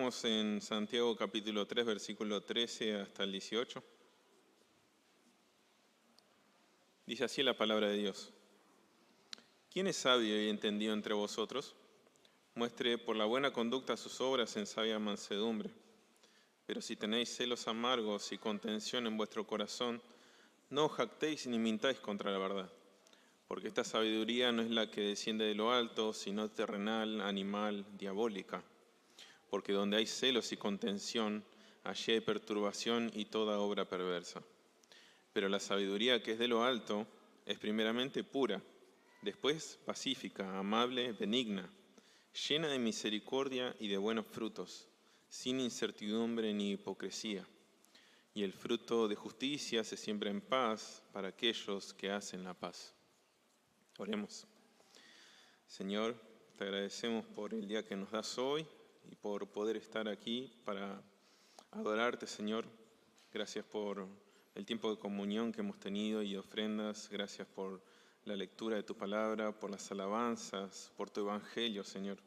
Estamos en Santiago capítulo 3, versículo 13 hasta el 18. Dice así la palabra de Dios. ¿Quién es sabio y entendido entre vosotros? Muestre por la buena conducta sus obras en sabia mansedumbre. Pero si tenéis celos amargos y contención en vuestro corazón, no os jactéis ni mintáis contra la verdad. Porque esta sabiduría no es la que desciende de lo alto, sino terrenal, animal, diabólica. Porque donde hay celos y contención, allí hay perturbación y toda obra perversa. Pero la sabiduría que es de lo alto es primeramente pura, después pacífica, amable, benigna, llena de misericordia y de buenos frutos, sin incertidumbre ni hipocresía. Y el fruto de justicia se siembra en paz para aquellos que hacen la paz. Oremos. Señor, te agradecemos por el día que nos das hoy y por poder estar aquí para adorarte, Señor. Gracias por el tiempo de comunión que hemos tenido y ofrendas. Gracias por la lectura de tu palabra, por las alabanzas, por tu evangelio, Señor.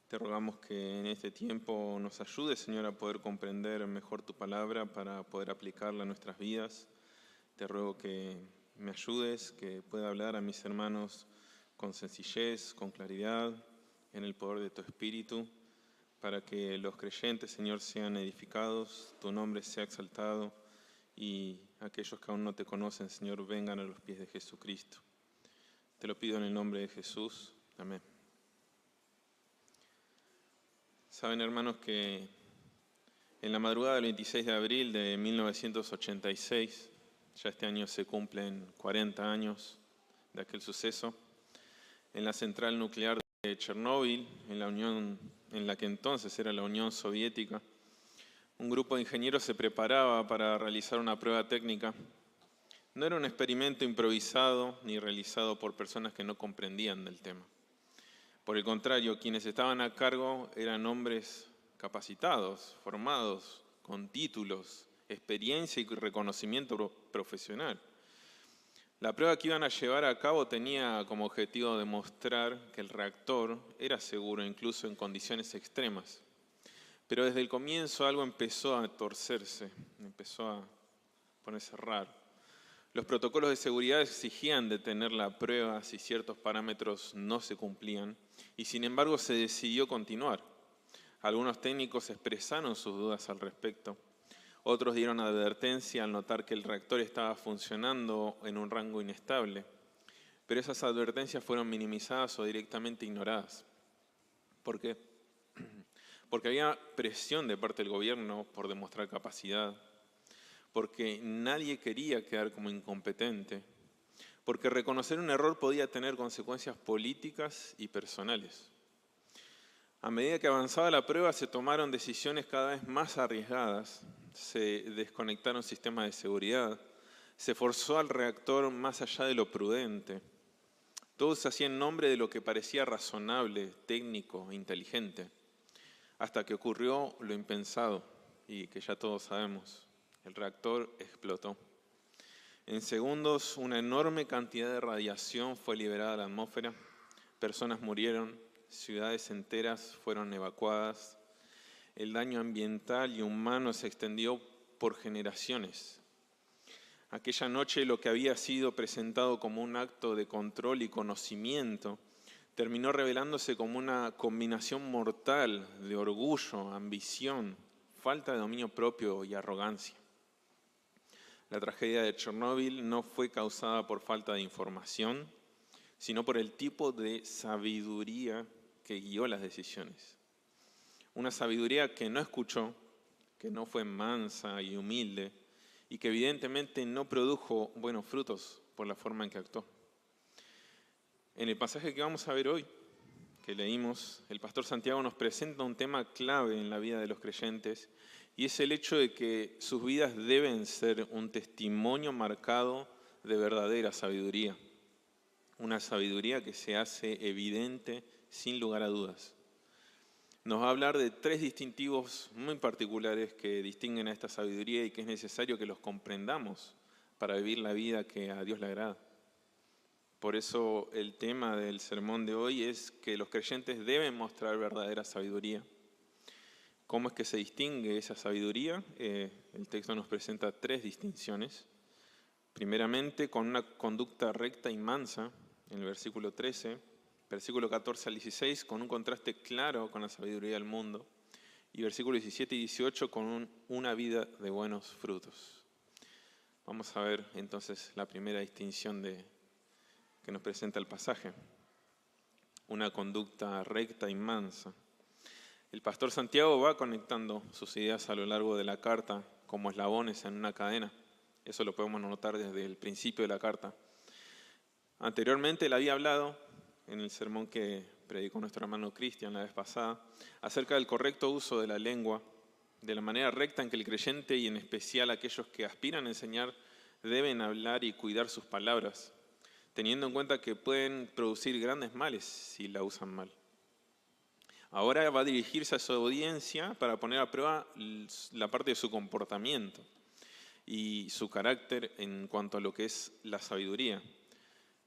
Te rogamos que en este tiempo nos ayudes, Señor, a poder comprender mejor tu palabra para poder aplicarla a nuestras vidas. Te ruego que me ayudes, que pueda hablar a mis hermanos con sencillez, con claridad, en el poder de tu Espíritu, para que los creyentes, Señor, sean edificados, tu nombre sea exaltado y aquellos que aún no te conocen, Señor, vengan a los pies de Jesucristo. Te lo pido en el nombre de Jesús. Amén. Saben, hermanos, que en la madrugada del 26 de abril de 1986, ya este año se cumplen 40 años de aquel suceso, en la central nuclear de Chernóbil, en la que entonces era la Unión Soviética, un grupo de ingenieros se preparaba para realizar una prueba técnica. No era un experimento improvisado ni realizado por personas que no comprendían del tema. Por el contrario, quienes estaban a cargo eran hombres capacitados, formados, con títulos, experiencia y reconocimiento profesional. La prueba que iban a llevar a cabo tenía como objetivo demostrar que el reactor era seguro incluso en condiciones extremas. Pero desde el comienzo algo empezó a torcerse, empezó a ponerse raro. Los protocolos de seguridad exigían detener la prueba si ciertos parámetros no se cumplían y sin embargo se decidió continuar. Algunos técnicos expresaron sus dudas al respecto. Otros dieron advertencia al notar que el reactor estaba funcionando en un rango inestable, pero esas advertencias fueron minimizadas o directamente ignoradas. ¿Por qué? Porque había presión de parte del gobierno por demostrar capacidad, porque nadie quería quedar como incompetente, porque reconocer un error podía tener consecuencias políticas y personales. A medida que avanzaba la prueba se tomaron decisiones cada vez más arriesgadas, se desconectaron sistemas de seguridad, se forzó al reactor más allá de lo prudente. Todo se hacía en nombre de lo que parecía razonable, técnico, inteligente, hasta que ocurrió lo impensado y que ya todos sabemos. El reactor explotó. En segundos, una enorme cantidad de radiación fue liberada a la atmósfera, personas murieron, ciudades enteras fueron evacuadas, el daño ambiental y humano se extendió por generaciones. Aquella noche lo que había sido presentado como un acto de control y conocimiento terminó revelándose como una combinación mortal de orgullo, ambición, falta de dominio propio y arrogancia. La tragedia de Chernóbil no fue causada por falta de información, sino por el tipo de sabiduría que guió las decisiones. Una sabiduría que no escuchó, que no fue mansa y humilde, y que evidentemente no produjo buenos frutos por la forma en que actuó. En el pasaje que vamos a ver hoy, que leímos, el pastor Santiago nos presenta un tema clave en la vida de los creyentes, y es el hecho de que sus vidas deben ser un testimonio marcado de verdadera sabiduría. Una sabiduría que se hace evidente sin lugar a dudas. Nos va a hablar de tres distintivos muy particulares que distinguen a esta sabiduría y que es necesario que los comprendamos para vivir la vida que a Dios le agrada. Por eso el tema del sermón de hoy es que los creyentes deben mostrar verdadera sabiduría. ¿Cómo es que se distingue esa sabiduría? El texto nos presenta 3 distinciones. Primeramente, con una conducta recta y mansa, en el versículo 13, versículo 14 al 16, con un contraste claro con la sabiduría del mundo, y versículo 17 y 18 con una vida de buenos frutos. Vamos a ver entonces la primera distinción que nos presenta el pasaje. Una conducta recta y mansa. El pastor Santiago va conectando sus ideas a lo largo de la carta como eslabones en una cadena. Eso lo podemos notar desde el principio de la carta. Anteriormente él había hablado, en el sermón que predicó nuestro hermano Cristian la vez pasada, acerca del correcto uso de la lengua, de la manera recta en que el creyente y en especial aquellos que aspiran a enseñar deben hablar y cuidar sus palabras, teniendo en cuenta que pueden producir grandes males si la usan mal. Ahora va a dirigirse a su audiencia para poner a prueba la parte de su comportamiento y su carácter en cuanto a lo que es la sabiduría.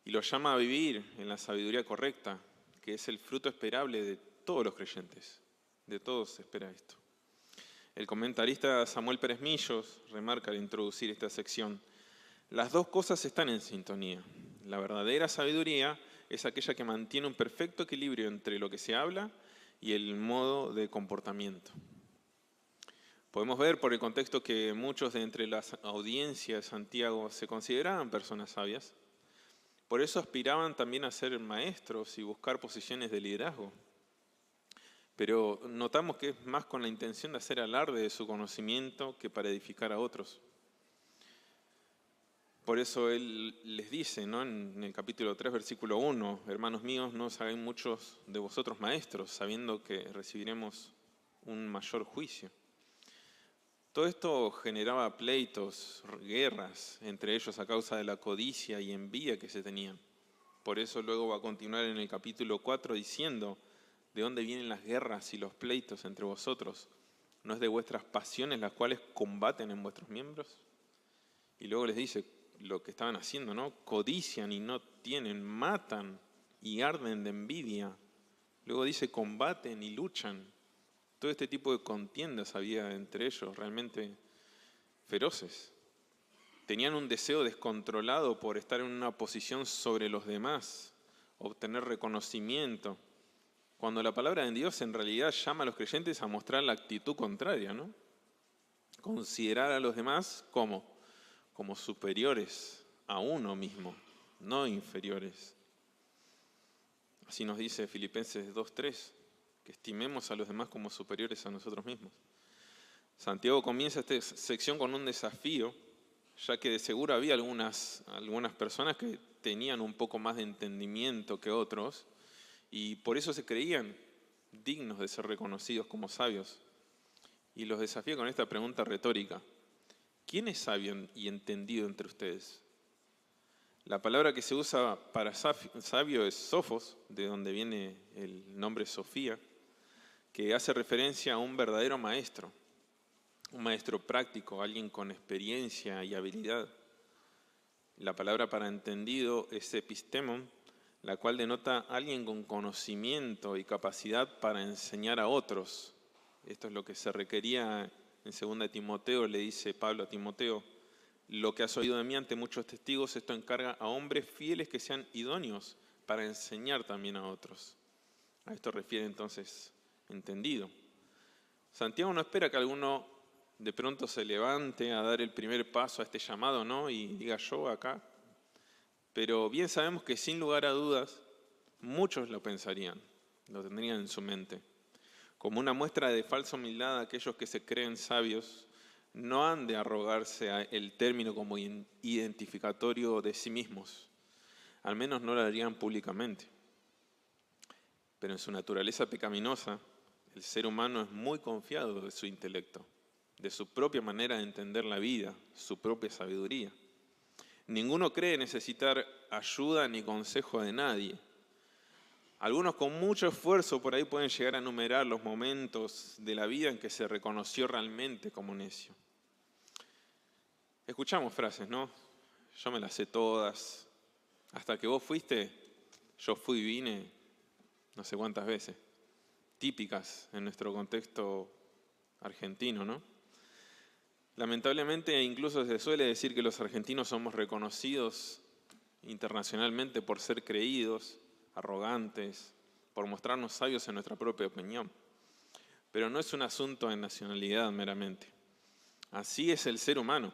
Y lo llama a vivir en la sabiduría correcta, que es el fruto esperable de todos los creyentes. De todos se espera esto. El comentarista Samuel Pérez Millos remarca al introducir esta sección: las dos cosas están en sintonía. La verdadera sabiduría es aquella que mantiene un perfecto equilibrio entre lo que se habla y el modo de comportamiento. Podemos ver por el contexto que muchos de entre las audiencias de Santiago se consideraban personas sabias. Por eso aspiraban también a ser maestros y buscar posiciones de liderazgo. Pero notamos que es más con la intención de hacer alarde de su conocimiento que para edificar a otros. Por eso él les dice, ¿no?, en el capítulo 3, versículo 1, hermanos míos, no os hagáis muchos de vosotros maestros, sabiendo que recibiremos un mayor juicio. Todo esto generaba pleitos, guerras, entre ellos a causa de la codicia y envidia que se tenían. Por eso luego va a continuar en el capítulo 4 diciendo: ¿de dónde vienen las guerras y los pleitos entre vosotros? ¿No es de vuestras pasiones las cuales combaten en vuestros miembros? Y luego les dice lo que estaban haciendo, ¿no? Codician y no tienen, matan y arden de envidia. Luego dice combaten y luchan. Todo este tipo de contiendas había entre ellos, realmente feroces. Tenían un deseo descontrolado por estar en una posición sobre los demás, obtener reconocimiento, cuando la palabra de Dios en realidad llama a los creyentes a mostrar la actitud contraria, ¿no? Considerar a los demás como superiores a uno mismo, no inferiores. Así nos dice Filipenses 2:3, que estimemos a los demás como superiores a nosotros mismos. Santiago comienza esta sección con un desafío, ya que de seguro había algunas personas que tenían un poco más de entendimiento que otros y por eso se creían dignos de ser reconocidos como sabios. Y los desafía con esta pregunta retórica: ¿quién es sabio y entendido entre ustedes? La palabra que se usa para sabio es sofos, de donde viene el nombre Sofía, que hace referencia a un verdadero maestro, un maestro práctico, alguien con experiencia y habilidad. La palabra para entendido es epistemon, la cual denota a alguien con conocimiento y capacidad para enseñar a otros. Esto es lo que se requería en 2 Timoteo, le dice Pablo a Timoteo: lo que has oído de mí ante muchos testigos, esto encarga a hombres fieles que sean idóneos para enseñar también a otros. A esto refiere entonces entendido. Santiago no espera que alguno de pronto se levante a dar el primer paso a este llamado, ¿no?, y diga yo acá. Pero bien sabemos que sin lugar a dudas muchos lo pensarían, lo tendrían en su mente. Como una muestra de falsa humildad, aquellos que se creen sabios no han de arrogarse el término como identificatorio de sí mismos. Al menos no lo harían públicamente. Pero en su naturaleza pecaminosa, el ser humano es muy confiado de su intelecto, de su propia manera de entender la vida, su propia sabiduría. Ninguno cree necesitar ayuda ni consejo de nadie. Algunos con mucho esfuerzo por ahí pueden llegar a enumerar los momentos de la vida en que se reconoció realmente como necio. Escuchamos frases, ¿no? Yo me las sé todas. Hasta que vos fuiste, yo fui y vine no sé cuántas veces. Típicas en nuestro contexto argentino, ¿no? Lamentablemente incluso se suele decir que los argentinos somos reconocidos internacionalmente por ser creídos, arrogantes, por mostrarnos sabios en nuestra propia opinión. Pero no es un asunto de nacionalidad meramente. Así es el ser humano.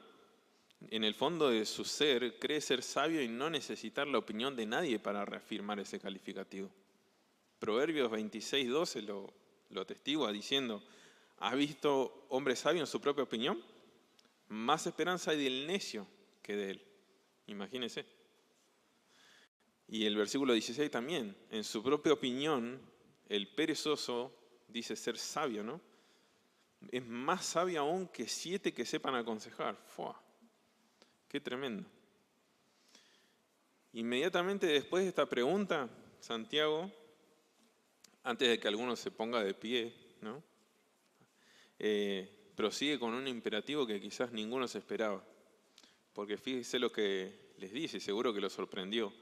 En el fondo de su ser cree ser sabio y no necesitar la opinión de nadie para reafirmar ese calificativo. Proverbios 26:12 lo atestigua diciendo: ¿has visto hombre sabio en su propia opinión? Más esperanza hay del necio que de él. Imagínense. Y el versículo 16 también, en su propia opinión, el perezoso dice ser sabio, ¿no? Es más sabio aún que 7 que sepan aconsejar. ¡Fua! ¡Qué tremendo! Inmediatamente después de esta pregunta, Santiago, antes de que alguno se ponga de pie, ¿no? Prosigue con un imperativo que quizás ninguno se esperaba. Porque fíjese lo que les dice, seguro que lo sorprendió.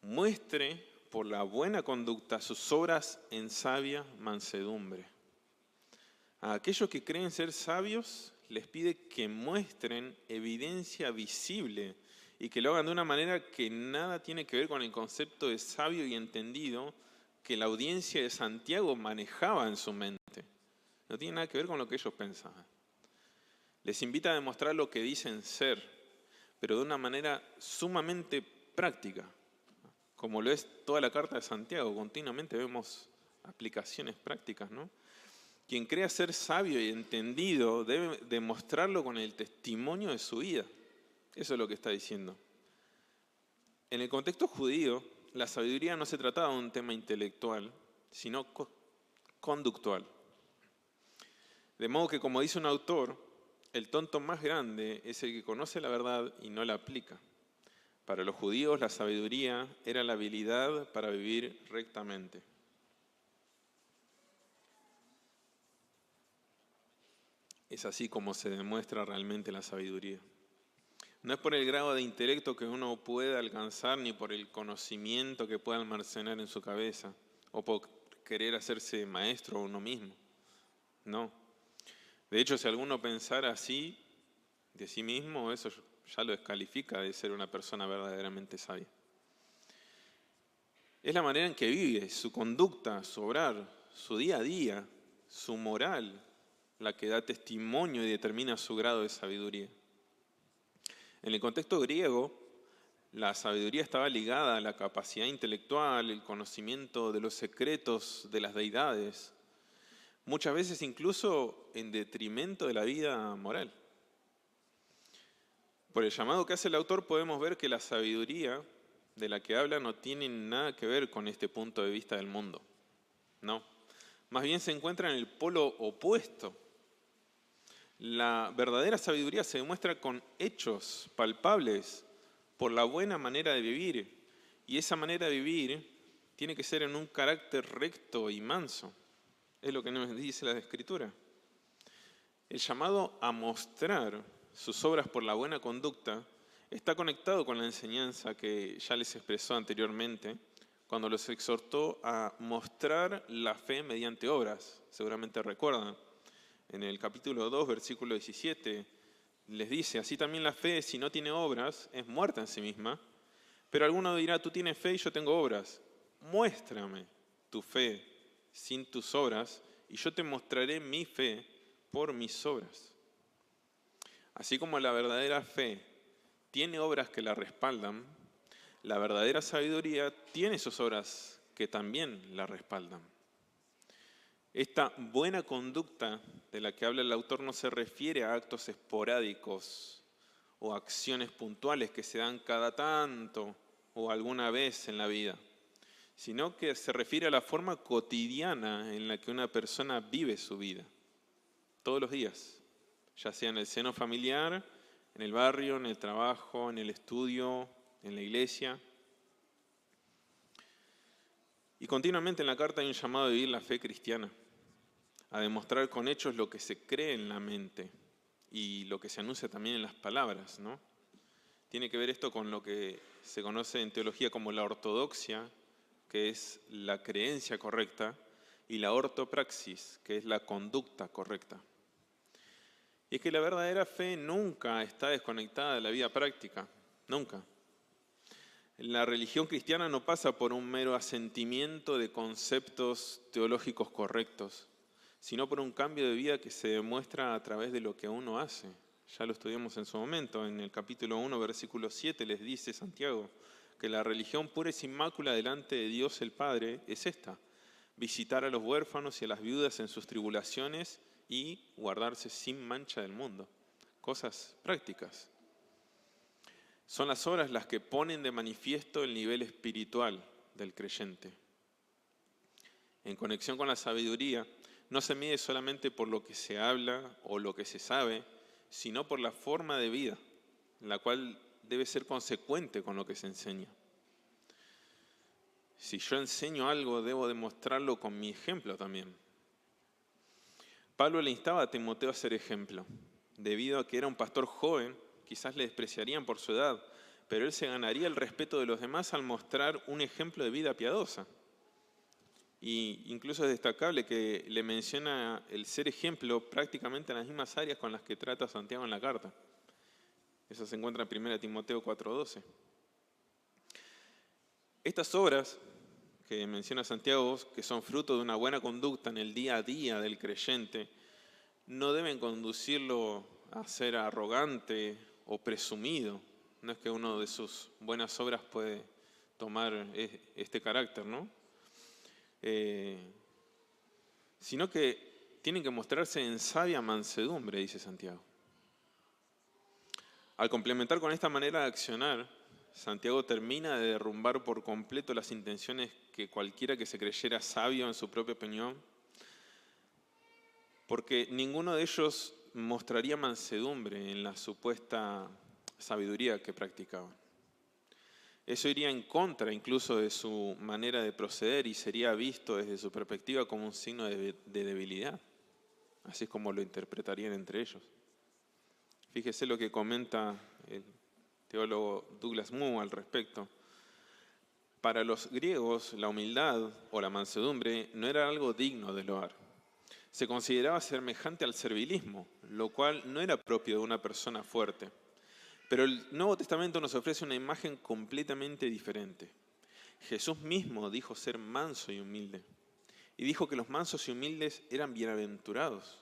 Muestre por la buena conducta sus obras en sabia mansedumbre. A aquellos que creen ser sabios les pide que muestren evidencia visible y que lo hagan de una manera que nada tiene que ver con el concepto de sabio y entendido que la audiencia de Santiago manejaba en su mente. No tiene nada que ver con lo que ellos pensaban. Les invita a demostrar lo que dicen ser, pero de una manera sumamente práctica, como lo es toda la carta de Santiago. Continuamente vemos aplicaciones prácticas, ¿no? Quien crea ser sabio y entendido debe demostrarlo con el testimonio de su vida. Eso es lo que está diciendo. En el contexto judío, la sabiduría no se trataba de un tema intelectual, sino conductual. De modo que, como dice un autor, el tonto más grande es el que conoce la verdad y no la aplica. Para los judíos, la sabiduría era la habilidad para vivir rectamente. Es así como se demuestra realmente la sabiduría. No es por el grado de intelecto que uno puede alcanzar, ni por el conocimiento que pueda almacenar en su cabeza, o por querer hacerse maestro uno mismo. No. De hecho, si alguno pensara así de sí mismo, eso ya lo descalifica de ser una persona verdaderamente sabia. Es la manera en que vive, su conducta, su obrar, su día a día, su moral, la que da testimonio y determina su grado de sabiduría. En el contexto griego, la sabiduría estaba ligada a la capacidad intelectual, el conocimiento de los secretos de las deidades, muchas veces incluso en detrimento de la vida moral. Por el llamado que hace el autor podemos ver que la sabiduría de la que habla no tiene nada que ver con este punto de vista del mundo. No. Más bien se encuentra en el polo opuesto. La verdadera sabiduría se demuestra con hechos palpables por la buena manera de vivir. Y esa manera de vivir tiene que ser en un carácter recto y manso. Es lo que nos dice la Escritura. El llamado a mostrar sus obras por la buena conducta está conectado con la enseñanza que ya les expresó anteriormente, cuando los exhortó a mostrar la fe mediante obras. Seguramente recuerdan. En el capítulo 2, versículo 17, les dice: así también la fe, si no tiene obras, es muerta en sí misma. Pero alguno dirá: tú tienes fe y yo tengo obras. Muéstrame tu fe sin tus obras, y yo te mostraré mi fe por mis obras. Así como la verdadera fe tiene obras que la respaldan, la verdadera sabiduría tiene sus obras que también la respaldan. Esta buena conducta de la que habla el autor no se refiere a actos esporádicos o acciones puntuales que se dan cada tanto o alguna vez en la vida, sino que se refiere a la forma cotidiana en la que una persona vive su vida, todos los días, ya sea en el seno familiar, en el barrio, en el trabajo, en el estudio, en la iglesia. Y continuamente en la carta hay un llamado a vivir la fe cristiana, a demostrar con hechos lo que se cree en la mente y lo que se anuncia también en las palabras, ¿no? Tiene que ver esto con lo que se conoce en teología como la ortodoxia, que es la creencia correcta, y la ortopraxis, que es la conducta correcta. Y es que la verdadera fe nunca está desconectada de la vida práctica, nunca. La religión cristiana no pasa por un mero asentimiento de conceptos teológicos correctos, sino por un cambio de vida que se demuestra a través de lo que uno hace. Ya lo estudiamos en su momento, en el capítulo 1, versículo 7, les dice Santiago que la religión pura y sin mácula delante de Dios el Padre es esta: visitar a los huérfanos y a las viudas en sus tribulaciones y guardarse sin mancha del mundo. Cosas prácticas. Son las obras las que ponen de manifiesto el nivel espiritual del creyente. En conexión con la sabiduría, no se mide solamente por lo que se habla o lo que se sabe, sino por la forma de vida, la cual debe ser consecuente con lo que se enseña. Si yo enseño algo, debo demostrarlo con mi ejemplo también. Pablo le instaba a Timoteo a ser ejemplo. Debido a que era un pastor joven, quizás le despreciarían por su edad, pero él se ganaría el respeto de los demás al mostrar un ejemplo de vida piadosa. Y incluso es destacable que le menciona el ser ejemplo prácticamente en las mismas áreas con las que trata Santiago en la carta. Eso se encuentra en 1 Timoteo 4:12. Estas obras que menciona Santiago, que son fruto de una buena conducta en el día a día del creyente, no deben conducirlo a ser arrogante o presumido. No es que uno de sus buenas obras puede tomar este carácter, ¿no? Sino que tienen que mostrarse en sabia mansedumbre, dice Santiago. Al complementar con esta manera de accionar, Santiago termina de derrumbar por completo las intenciones que cualquiera que se creyera sabio en su propia opinión, porque ninguno de ellos mostraría mansedumbre en la supuesta sabiduría que practicaban. Eso iría en contra incluso de su manera de proceder y sería visto desde su perspectiva como un signo de debilidad. Así es como lo interpretarían entre ellos. Fíjese lo que comenta el teólogo Douglas Moo al respecto. Para los griegos, la humildad o la mansedumbre no era algo digno de loar. Se consideraba semejante al servilismo, lo cual no era propio de una persona fuerte. Pero el Nuevo Testamento nos ofrece una imagen completamente diferente. Jesús mismo dijo ser manso y humilde. Y dijo que los mansos y humildes eran bienaventurados.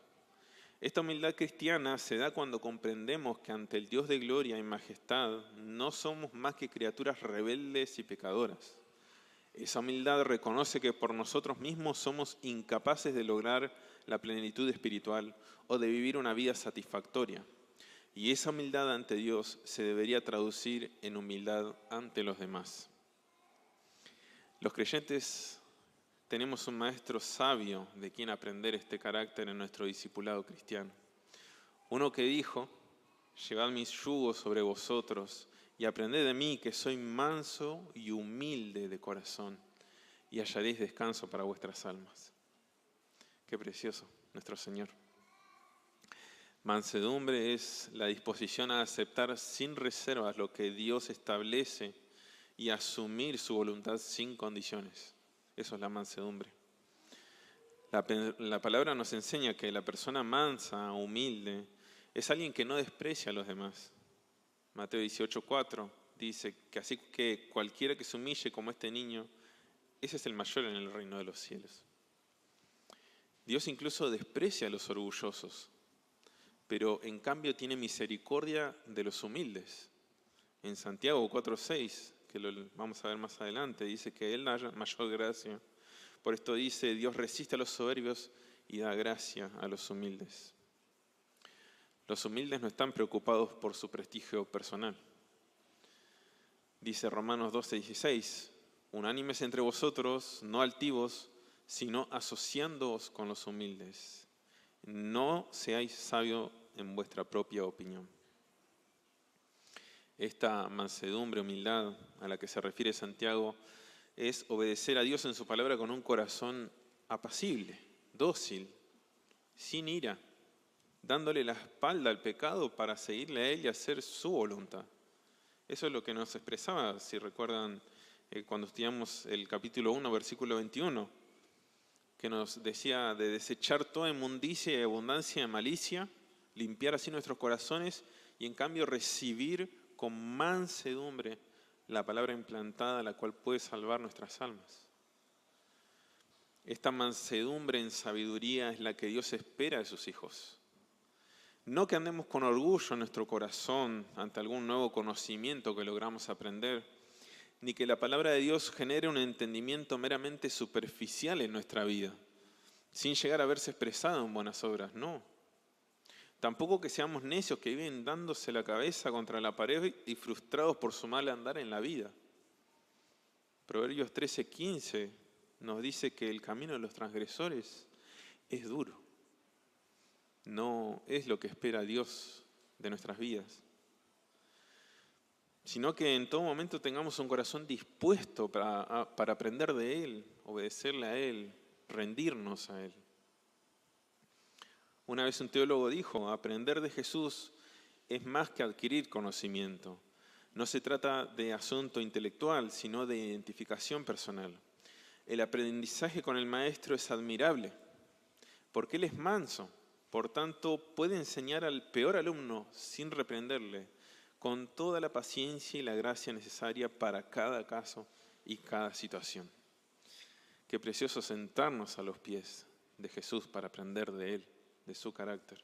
Esta humildad cristiana se da cuando comprendemos que ante el Dios de gloria y majestad no somos más que criaturas rebeldes y pecadoras. Esa humildad reconoce que por nosotros mismos somos incapaces de lograr la plenitud espiritual o de vivir una vida satisfactoria. Y esa humildad ante Dios se debería traducir en humildad ante los demás. Los creyentes tenemos un maestro sabio de quien aprender este carácter en nuestro discipulado cristiano. Uno que dijo: llevad mis yugos sobre vosotros y aprended de mí, que soy manso y humilde de corazón, y hallaréis descanso para vuestras almas. Qué precioso, nuestro Señor. Mansedumbre es la disposición a aceptar sin reservas lo que Dios establece y asumir su voluntad sin condiciones. Eso es la mansedumbre. La palabra nos enseña que la persona mansa, humilde, es alguien que no desprecia a los demás. Mateo 18:4 dice que así que cualquiera que se humille como este niño, ese es el mayor en el reino de los cielos. Dios incluso desprecia a los orgullosos, pero en cambio tiene misericordia de los humildes. En Santiago 4:6, que lo vamos a ver más adelante, dice que Él da mayor gracia. Por esto dice: Dios resiste a los soberbios y da gracia a los humildes. Los humildes no están preocupados por su prestigio personal. Dice Romanos 12:16, unánimes entre vosotros, no altivos, sino asociándoos con los humildes. No seáis sabios en vuestra propia opinión. Esta mansedumbre, humildad a la que se refiere Santiago es obedecer a Dios en su palabra con un corazón apacible, dócil, sin ira, dándole la espalda al pecado para seguirle a Él y hacer su voluntad. Eso es lo que nos expresaba, si recuerdan, cuando estudiamos el capítulo 1, versículo 21, que nos decía de desechar toda inmundicia y abundancia de malicia, limpiar así nuestros corazones y en cambio recibir con mansedumbre la palabra implantada, la cual puede salvar nuestras almas. Esta mansedumbre en sabiduría es la que Dios espera de sus hijos. No que andemos con orgullo en nuestro corazón ante algún nuevo conocimiento que logramos aprender, ni que la palabra de Dios genere un entendimiento meramente superficial en nuestra vida, sin llegar a verse expresado en buenas obras, no. Tampoco que seamos necios que viven dándose la cabeza contra la pared y frustrados por su mal andar en la vida. Proverbios 13:15 nos dice que el camino de los transgresores es duro. No es lo que espera Dios de nuestras vidas, sino que en todo momento tengamos un corazón dispuesto para aprender de Él, obedecerle a Él, rendirnos a Él. Una vez un teólogo dijo, aprender de Jesús es más que adquirir conocimiento. No se trata de asunto intelectual, sino de identificación personal. El aprendizaje con el Maestro es admirable, porque Él es manso. Por tanto, puede enseñar al peor alumno sin reprenderle, con toda la paciencia y la gracia necesaria para cada caso y cada situación. Qué precioso sentarnos a los pies de Jesús para aprender de Él, de su carácter.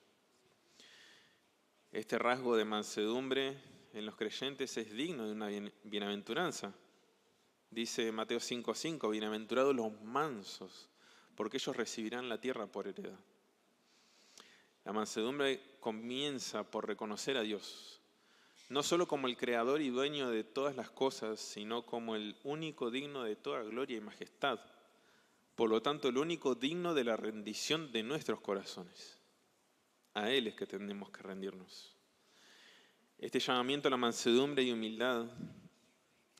Este rasgo de mansedumbre en los creyentes es digno de una bienaventuranza. Dice Mateo 5:5, bienaventurados los mansos, porque ellos recibirán la tierra por heredad. La mansedumbre comienza por reconocer a Dios, no solo como el creador y dueño de todas las cosas, sino como el único digno de toda gloria y majestad. Por lo tanto, el único digno de la rendición de nuestros corazones. A Él es que tenemos que rendirnos. Este llamamiento a la mansedumbre y humildad,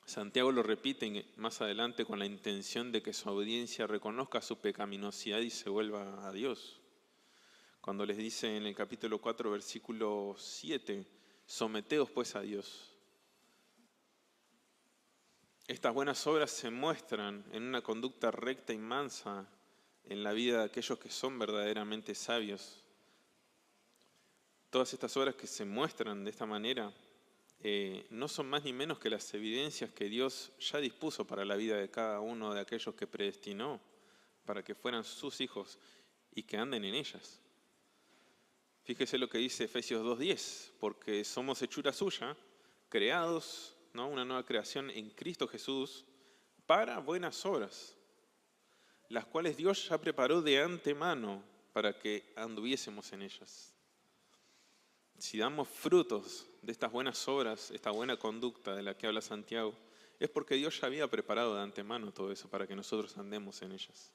Santiago lo repite más adelante con la intención de que su audiencia reconozca su pecaminosidad y se vuelva a Dios. Cuando les dice en el capítulo 4, versículo 7, someteos pues a Dios. Estas buenas obras se muestran en una conducta recta y mansa en la vida de aquellos que son verdaderamente sabios. Todas estas obras que se muestran de esta manera no son más ni menos que las evidencias que Dios ya dispuso para la vida de cada uno de aquellos que predestinó para que fueran sus hijos y que anden en ellas. Fíjese lo que dice Efesios 2:10, porque somos hechura suya, creados, ¿no? Una nueva creación en Cristo Jesús para buenas obras, las cuales Dios ya preparó de antemano para que anduviésemos en ellas. Si damos frutos de estas buenas obras, esta buena conducta de la que habla Santiago, es porque Dios ya había preparado de antemano todo eso para que nosotros andemos en ellas.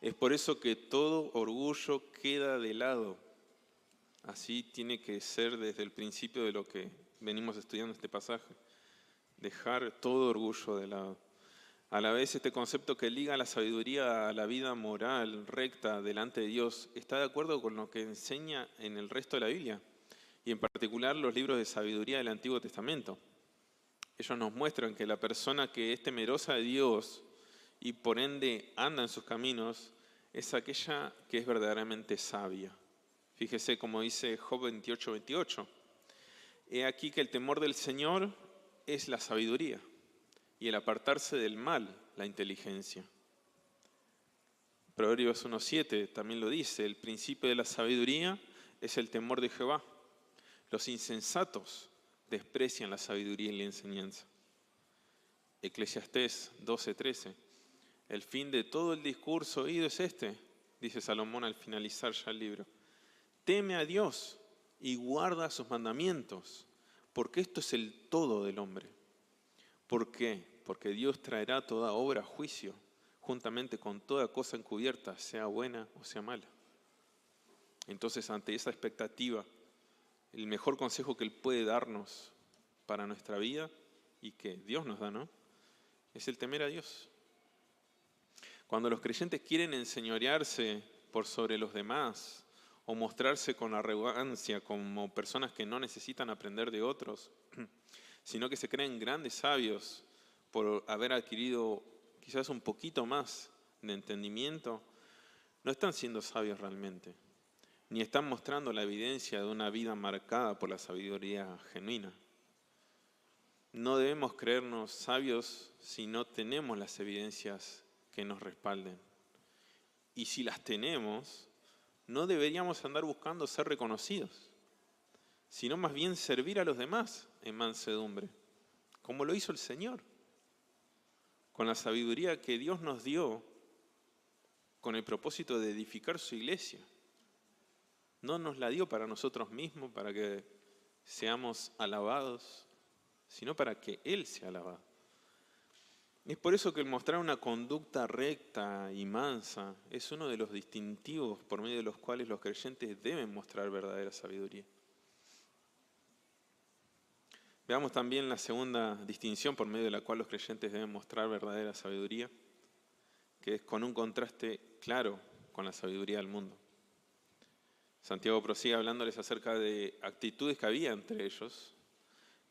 Es por eso que todo orgullo queda de lado. Así tiene que ser desde el principio de lo que venimos estudiando este pasaje. Dejar todo orgullo de lado. A la vez, este concepto que liga la sabiduría a la vida moral recta delante de Dios está de acuerdo con lo que enseña en el resto de la Biblia, y en particular los libros de sabiduría del Antiguo Testamento. Ellos nos muestran que la persona que es temerosa de Dios y por ende anda en sus caminos es aquella que es verdaderamente sabia. Fíjese como dice Job 28:28. He aquí que el temor del Señor es la sabiduría, y el apartarse del mal, la inteligencia. Proverbios 1:7 también lo dice, el principio de la sabiduría es el temor de Jehová. Los insensatos desprecian la sabiduría y la enseñanza. Eclesiastés 12:13, el fin de todo el discurso oído es este, dice Salomón al finalizar ya el libro. Teme a Dios y guarda sus mandamientos, porque esto es el todo del hombre. ¿Por qué? Porque Dios traerá toda obra a juicio, juntamente con toda cosa encubierta, sea buena o sea mala. Entonces, ante esa expectativa, el mejor consejo que Él puede darnos para nuestra vida, y que Dios nos da, ¿no?, es el temer a Dios. Cuando los creyentes quieren enseñorearse por sobre los demás, o mostrarse con arrogancia como personas que no necesitan aprender de otros, sino que se creen grandes sabios por haber adquirido quizás un poquito más de entendimiento, no están siendo sabios realmente. ni están mostrando la evidencia de una vida marcada por la sabiduría genuina. No debemos creernos sabios si no tenemos las evidencias que nos respalden. Y si las tenemos, no deberíamos andar buscando ser reconocidos, sino más bien servir a los demás en mansedumbre, como lo hizo el Señor, con la sabiduría que Dios nos dio con el propósito de edificar su iglesia. No nos la dio para nosotros mismos, para que seamos alabados, sino para que Él sea alabado. Es por eso que el mostrar una conducta recta y mansa es uno de los distintivos por medio de los cuales los creyentes deben mostrar verdadera sabiduría. Veamos también la segunda distinción por medio de la cual los creyentes deben mostrar verdadera sabiduría, que es con un contraste claro con la sabiduría del mundo. Santiago prosigue hablándoles acerca de actitudes que había entre ellos,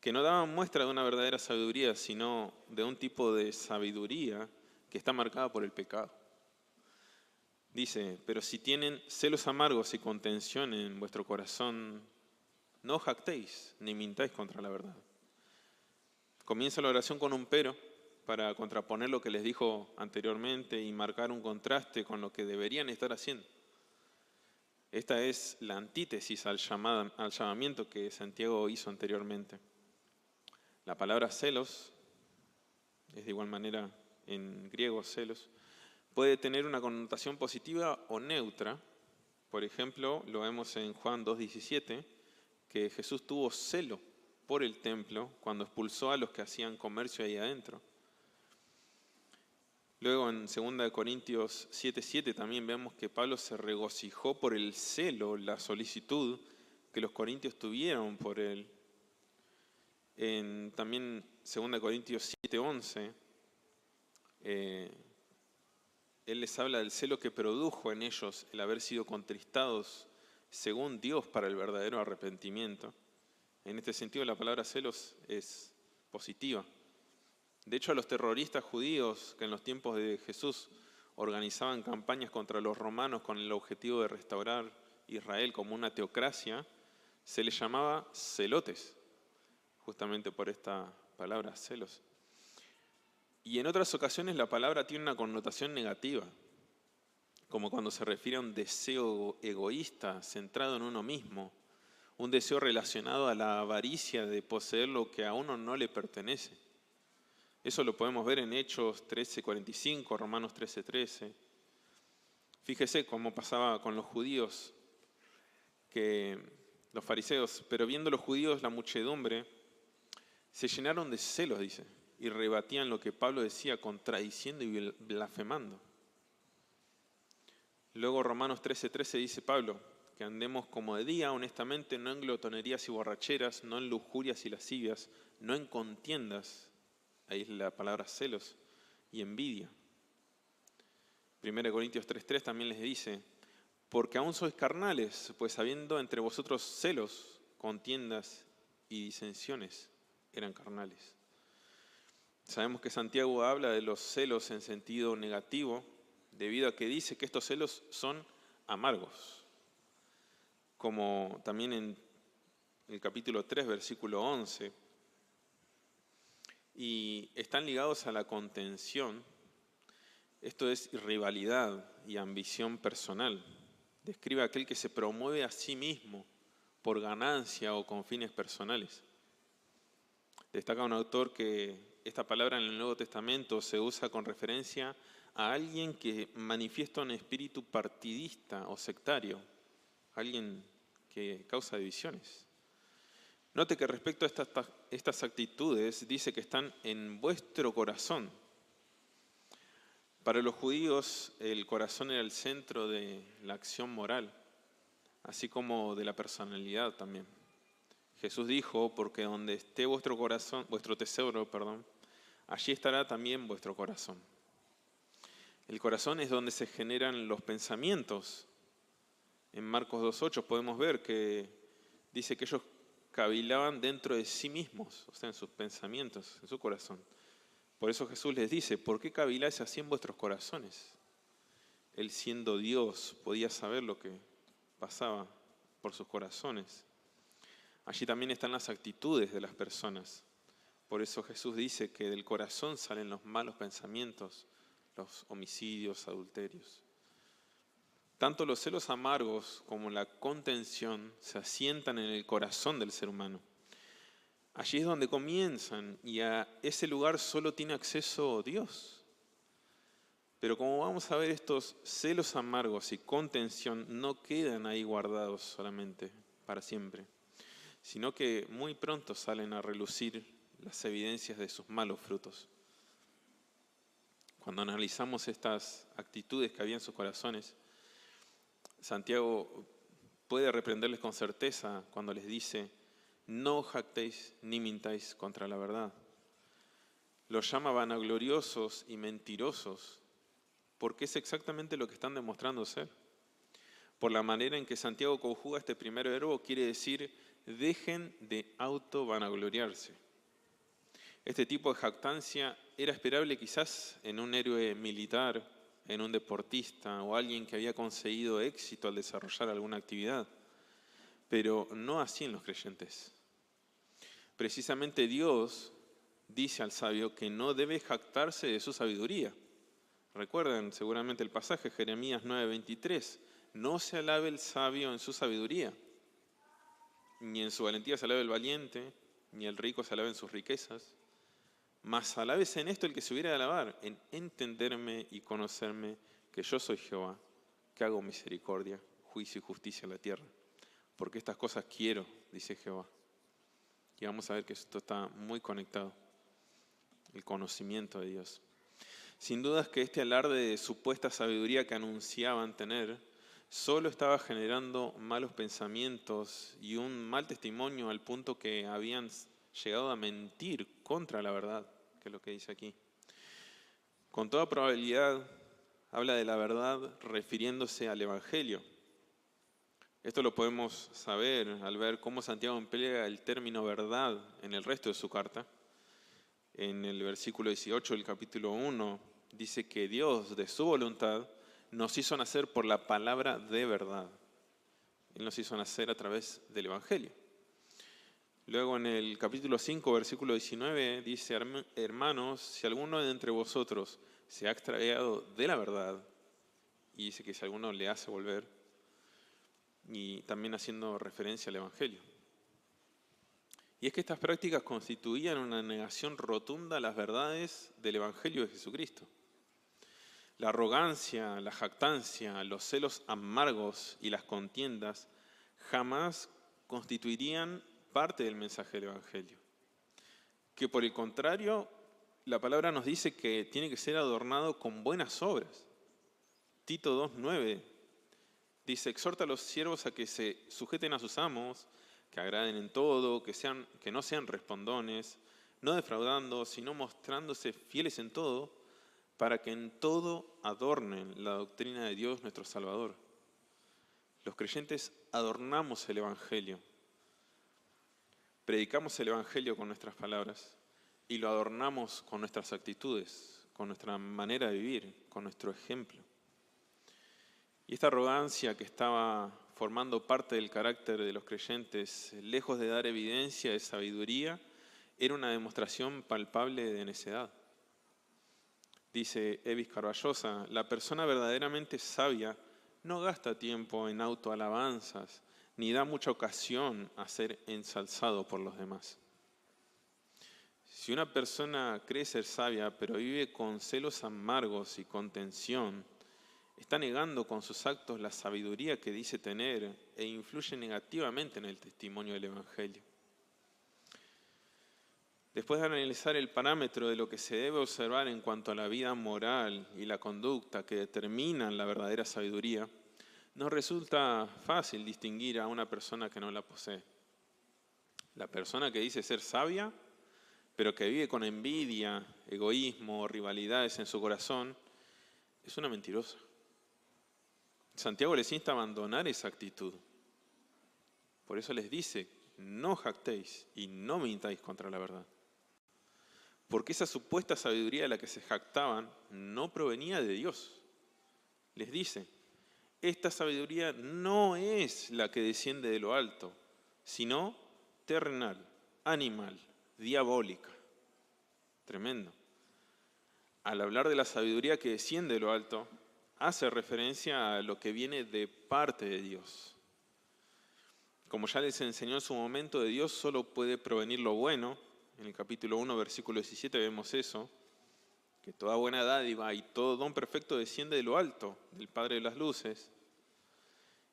que no daban muestra de una verdadera sabiduría, sino de un tipo de sabiduría que está marcada por el pecado. Dice, pero si tienen celos amargos y contención en vuestro corazón, no jactéis ni mintáis contra la verdad. Comienza la oración con un pero para contraponer lo que les dijo anteriormente y marcar un contraste con lo que deberían estar haciendo. Esta es la antítesis al llamamiento que Santiago hizo anteriormente. La palabra celos, es de igual manera en griego celos, puede tener una connotación positiva o neutra. Por ejemplo, lo vemos en Juan 2:17, que Jesús tuvo celo por el templo cuando expulsó a los que hacían comercio ahí adentro. Luego en 2 Corintios 7:7 también vemos que Pablo se regocijó por el celo, la solicitud que los corintios tuvieron por él. También 2 Corintios 7:11, él les habla del celo que produjo en ellos el haber sido contristados según Dios para el verdadero arrepentimiento. En este sentido la palabra celos es positiva. De hecho, a los terroristas judíos que en los tiempos de Jesús organizaban campañas contra los romanos con el objetivo de restaurar Israel como una teocracia, se les llamaba celotes, justamente por esta palabra, celos. Y en otras ocasiones la palabra tiene una connotación negativa, como cuando se refiere a un deseo egoísta, centrado en uno mismo, un deseo relacionado a la avaricia de poseer lo que a uno no le pertenece. Eso lo podemos ver en Hechos 13:45, Romanos 13:13. Fíjese cómo pasaba con los judíos, que los fariseos, pero viendo los judíos la muchedumbre, se llenaron de celos, dice, y rebatían lo que Pablo decía, contradiciendo y blasfemando. Luego Romanos 13:13 dice Pablo, que andemos como de día, honestamente, no en glotonerías y borracheras, no en lujurias y lascivias, no en contiendas, ahí es la palabra celos, y envidia. 1 Corintios 3:3 también les dice, porque aún sois carnales, pues habiendo entre vosotros celos, contiendas y disensiones, eran carnales. Sabemos que Santiago habla de los celos en sentido negativo, debido a que dice que estos celos son amargos. Como también en el capítulo 3, versículo 11, y están ligados a la contención. Esto es rivalidad y ambición personal. Describe a aquel que se promueve a sí mismo por ganancia o con fines personales. Destaca un autor que esta palabra en el Nuevo Testamento se usa con referencia a alguien que manifiesta un espíritu partidista o sectario, alguien que causa divisiones. Note que respecto a estas actitudes dice que están en vuestro corazón. Para los judíos el corazón era el centro de la acción moral, así como de la personalidad también. Jesús dijo, porque donde esté vuestro corazón, vuestro tesoro, allí estará también vuestro corazón. El corazón es donde se generan los pensamientos. En Marcos 2:8 podemos ver que dice que ellos cavilaban dentro de sí mismos, o sea, en sus pensamientos, en su corazón. Por eso Jesús les dice, ¿por qué caviláis así en vuestros corazones? Él siendo Dios podía saber lo que pasaba por sus corazones. Allí también están las actitudes de las personas. Por eso Jesús dice que del corazón salen los malos pensamientos, los homicidios, adulterios. Tanto los celos amargos como la contención se asientan en el corazón del ser humano. Allí es donde comienzan y a ese lugar solo tiene acceso Dios. Pero como vamos a ver, estos celos amargos y contención no quedan ahí guardados solamente para siempre, sino que muy pronto salen a relucir las evidencias de sus malos frutos. Cuando analizamos estas actitudes que había en sus corazones, Santiago puede reprenderles con certeza cuando les dice: no jactéis ni mintáis contra la verdad. Los llama vanagloriosos y mentirosos, porque es exactamente lo que están demostrando ser. Por la manera en que Santiago conjuga este primer verbo, quiere decir: dejen de auto-vanagloriarse. Este tipo de jactancia era esperable quizás en un héroe militar, en un deportista o alguien que había conseguido éxito al desarrollar alguna actividad, pero no así en los creyentes. Precisamente Dios dice al sabio que no debe jactarse de su sabiduría. Recuerdan seguramente el pasaje, Jeremías 9:23. No se alabe el sabio en su sabiduría, ni en su valentía se alabe el valiente, ni el rico se alabe en sus riquezas. Mas alábese en esto el que se hubiera de alabar, en entenderme y conocerme, que yo soy Jehová, que hago misericordia, juicio y justicia en la tierra. Porque estas cosas quiero, dice Jehová. Y vamos a ver que esto está muy conectado, el conocimiento de Dios. Sin dudas que este alarde de supuesta sabiduría que anunciaban tener, solo estaba generando malos pensamientos y un mal testimonio al punto que habían llegado a mentir contra la verdad, que es lo que dice aquí. Con toda probabilidad habla de la verdad refiriéndose al Evangelio. Esto lo podemos saber al ver cómo Santiago emplea el término verdad en el resto de su carta. En el versículo 18 del capítulo 1 dice que Dios, de su voluntad, nos hizo nacer por la palabra de verdad. Él nos hizo nacer a través del Evangelio. Luego en el capítulo 5, versículo 19, dice: hermanos, si alguno de entre vosotros se ha extraviado de la verdad, y dice que si alguno le hace volver, y también haciendo referencia al Evangelio. Y es que estas prácticas constituían una negación rotunda a las verdades del Evangelio de Jesucristo. La arrogancia, la jactancia, los celos amargos y las contiendas jamás constituirían parte del mensaje del Evangelio. Que por el contrario, la palabra nos dice que tiene que ser adornado con buenas obras. Tito 2:9 dice: exhorta a los siervos a que se sujeten a sus amos, que agraden en todo, que no sean respondones, no defraudando, sino mostrándose fieles en todo, para que en todo adornen la doctrina de Dios nuestro Salvador. Los creyentes adornamos el Evangelio, predicamos el Evangelio con nuestras palabras y lo adornamos con nuestras actitudes, con nuestra manera de vivir, con nuestro ejemplo. Y esta arrogancia que estaba formando parte del carácter de los creyentes, lejos de dar evidencia de sabiduría, era una demostración palpable de necedad. Dice Evis Carballosa: la persona verdaderamente sabia no gasta tiempo en autoalabanzas, ni da mucha ocasión a ser ensalzado por los demás. Si una persona cree ser sabia, pero vive con celos amargos y contención, está negando con sus actos la sabiduría que dice tener e influye negativamente en el testimonio del Evangelio. Después de analizar el parámetro de lo que se debe observar en cuanto a la vida moral y la conducta que determinan la verdadera sabiduría, nos resulta fácil distinguir a una persona que no la posee. La persona que dice ser sabia, pero que vive con envidia, egoísmo, rivalidades en su corazón, es una mentirosa. Santiago les insta a abandonar esa actitud. Por eso les dice: no jactéis y no mintáis contra la verdad. Porque esa supuesta sabiduría de la que se jactaban no provenía de Dios. Les dice: esta sabiduría no es la que desciende de lo alto, sino terrenal, animal, diabólica. Tremendo. Al hablar de la sabiduría que desciende de lo alto, hace referencia a lo que viene de parte de Dios. Como ya les enseñó en su momento, de Dios solo puede provenir lo bueno. En el capítulo 1, versículo 17 vemos eso, que toda buena dádiva y todo don perfecto desciende de lo alto, del Padre de las luces.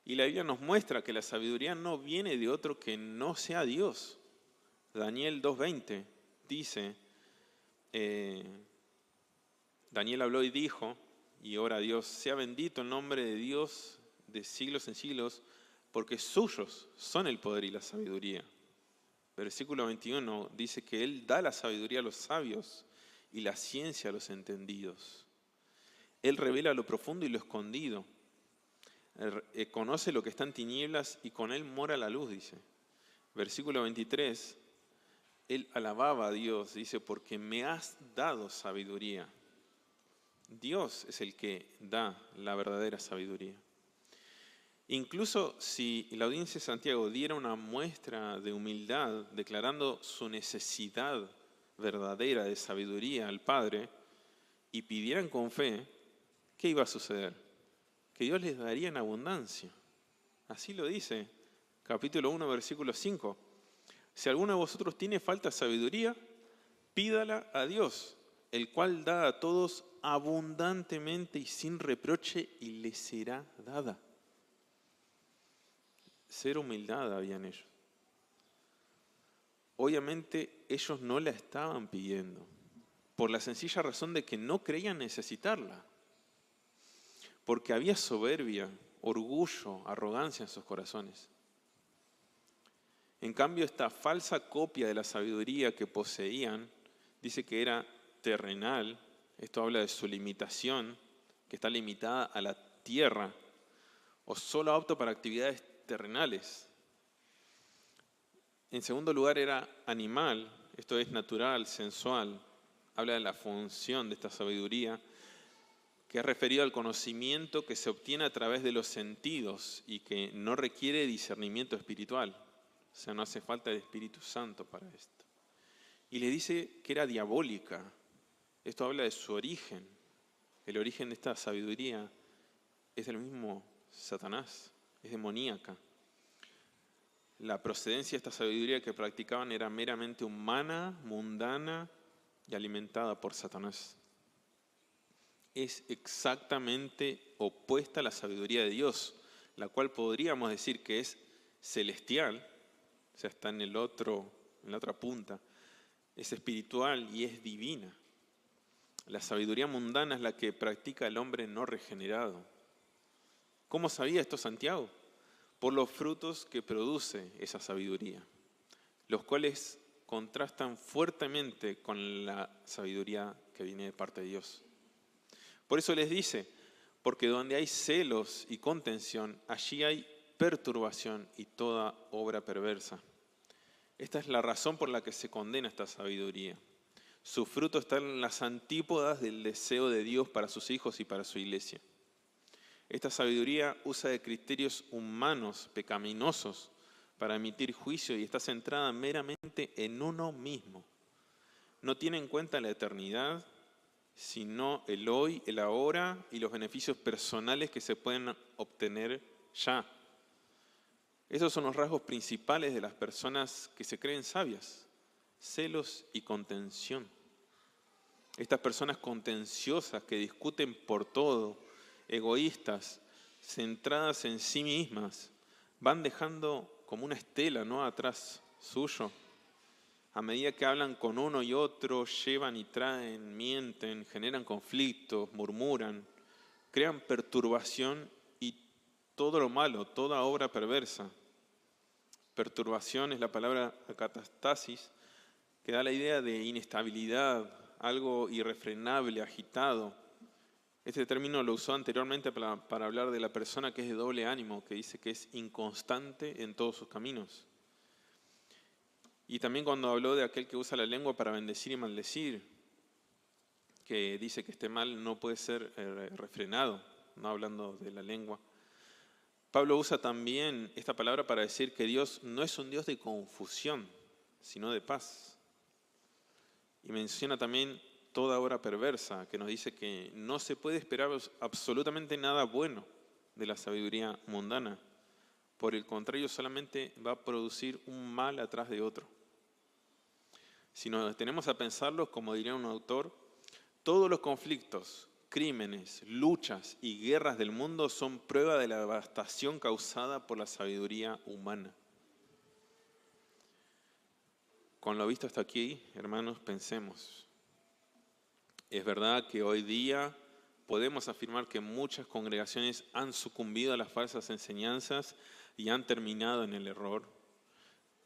Y la Biblia nos muestra que la sabiduría no viene de otro que no sea Dios. Daniel 2:20 dice, Daniel habló y dijo, y ora a Dios, sea bendito el nombre de Dios de siglos en siglos, porque suyos son el poder y la sabiduría. Versículo 21 dice que Él da la sabiduría a los sabios y la ciencia a los entendidos. Él revela lo profundo y lo escondido. Conoce lo que está en tinieblas y con Él mora la luz, dice. Versículo 23, Él alababa a Dios, dice, porque me has dado sabiduría. Dios es el que da la verdadera sabiduría. Incluso si la audiencia de Santiago diera una muestra de humildad, declarando su necesidad verdadera de sabiduría al Padre, y pidieran con fe, ¿qué iba a suceder? Que Dios les daría en abundancia. Así lo dice, capítulo 1, versículo 5. Si alguno de vosotros tiene falta de sabiduría, pídala a Dios, el cual da a todos abundantemente y sin reproche, y le será dada. Ser humildad había en ellos. Obviamente ellos no la estaban pidiendo, por la sencilla razón de que no creían necesitarla. Porque había soberbia, orgullo, arrogancia en sus corazones. En cambio, esta falsa copia de la sabiduría que poseían, dice que era terrenal. Esto habla de su limitación, que está limitada a la tierra, o solo apto para actividades terrenales. En segundo lugar, era animal, esto es natural, sensual. Habla de la función de esta sabiduría, que es referido al conocimiento que se obtiene a través de los sentidos y que no requiere discernimiento espiritual. O sea, no hace falta el Espíritu Santo para esto. Y le dice que era diabólica. Esto habla de su origen. El origen de esta sabiduría es el mismo Satanás, es demoníaca. La procedencia de esta sabiduría que practicaban era meramente humana, mundana y alimentada por Satanás. Es exactamente opuesta a la sabiduría de Dios, la cual podríamos decir que es celestial, o sea, está en la otra punta, es espiritual y es divina. La sabiduría mundana es la que practica el hombre no regenerado. ¿Cómo sabía esto Santiago? Por los frutos que produce esa sabiduría, los cuales contrastan fuertemente con la sabiduría que viene de parte de Dios. Por eso les dice, porque donde hay celos y contención, allí hay perturbación y toda obra perversa. Esta es la razón por la que se condena esta sabiduría. Su fruto está en las antípodas del deseo de Dios para sus hijos y para su iglesia. Esta sabiduría usa de criterios humanos, pecaminosos, para emitir juicio y está centrada meramente en uno mismo. No tiene en cuenta la eternidad, sino el hoy, el ahora y los beneficios personales que se pueden obtener ya. Esos son los rasgos principales de las personas que se creen sabias: celos y contención. Estas personas contenciosas que discuten por todo, egoístas, centradas en sí mismas, van dejando como una estela, ¿no?, atrás suyo. A medida que hablan con uno y otro, llevan y traen, mienten, generan conflictos, murmuran, crean perturbación y todo lo malo, toda obra perversa. Perturbación es la palabra acatastasis, que da la idea de inestabilidad, algo irrefrenable, agitado. Este término lo usó anteriormente para hablar de la persona que es de doble ánimo, que dice que es inconstante en todos sus caminos. Y también cuando habló de aquel que usa la lengua para bendecir y maldecir, que dice que este mal no puede ser refrenado, no hablando de la lengua. Pablo usa también esta palabra para decir que Dios no es un Dios de confusión, sino de paz. Y menciona también toda obra perversa, que nos dice que no se puede esperar absolutamente nada bueno de la sabiduría mundana. Por el contrario, solamente va a producir un mal atrás de otro. Si nos detenemos a pensarlo, como diría un autor, todos los conflictos, crímenes, luchas y guerras del mundo son prueba de la devastación causada por la sabiduría humana. Con lo visto hasta aquí, hermanos, pensemos. Es verdad que hoy día podemos afirmar que muchas congregaciones han sucumbido a las falsas enseñanzas y han terminado en el error.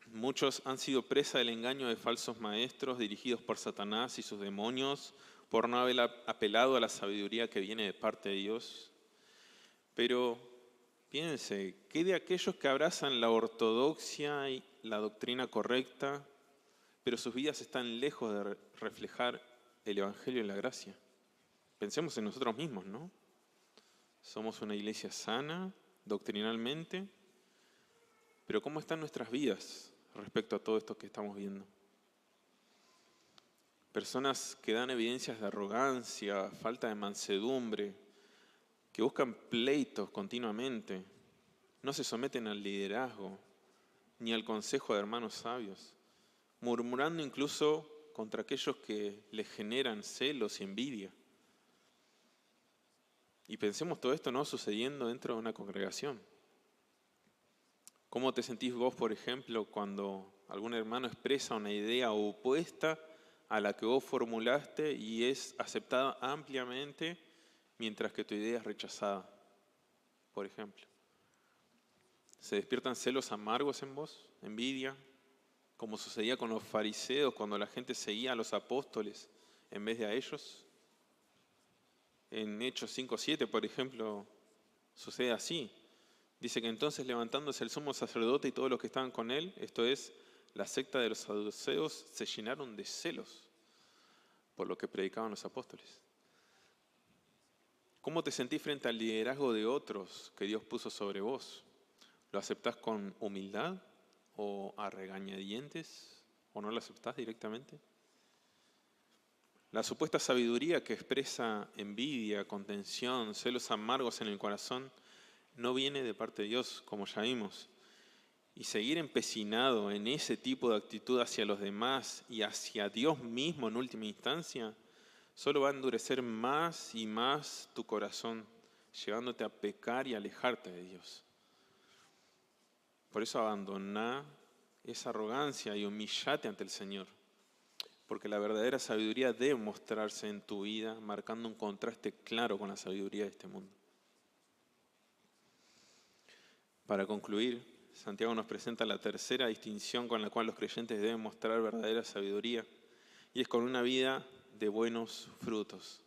Muchos han sido presa del engaño de falsos maestros dirigidos por Satanás y sus demonios por no haber apelado a la sabiduría que viene de parte de Dios. Pero piense, ¿qué de aquellos que abrazan la ortodoxia y la doctrina correcta, pero sus vidas están lejos de reflejar el Evangelio y la gracia? Pensemos en nosotros mismos, ¿no? Somos una iglesia sana, doctrinalmente, pero ¿cómo están nuestras vidas respecto a todo esto que estamos viendo? Personas que dan evidencias de arrogancia, falta de mansedumbre, que buscan pleitos continuamente, no se someten al liderazgo ni al consejo de hermanos sabios, murmurando incluso contra aquellos que les generan celos y envidia. Y pensemos todo esto no sucediendo dentro de una congregación. ¿Cómo te sentís vos, por ejemplo, cuando algún hermano expresa una idea opuesta a la que vos formulaste y es aceptada ampliamente, mientras que tu idea es rechazada, por ejemplo? ¿Se despiertan celos amargos en vos? ¿Envidia? Como sucedía con los fariseos cuando la gente seguía a los apóstoles en vez de a ellos. En Hechos 5:7, por ejemplo, sucede así. Dice que entonces levantándose el sumo sacerdote y todos los que estaban con él, esto es, la secta de los saduceos, se llenaron de celos por lo que predicaban los apóstoles. ¿Cómo te sentís frente al liderazgo de otros que Dios puso sobre vos? ¿Lo aceptás con humildad o a regañadientes o no lo aceptás directamente? La supuesta sabiduría que expresa envidia, contención, celos amargos en el corazón no viene de parte de Dios, como ya vimos. Y seguir empecinado en ese tipo de actitud hacia los demás y hacia Dios mismo en última instancia, solo va a endurecer más y más tu corazón, llevándote a pecar y alejarte de Dios. Por eso abandoná esa arrogancia y humillate ante el Señor, porque la verdadera sabiduría debe mostrarse en tu vida, marcando un contraste claro con la sabiduría de este mundo. Para concluir, Santiago nos presenta la tercera distinción con la cual los creyentes deben mostrar verdadera sabiduría, y es con una vida de buenos frutos.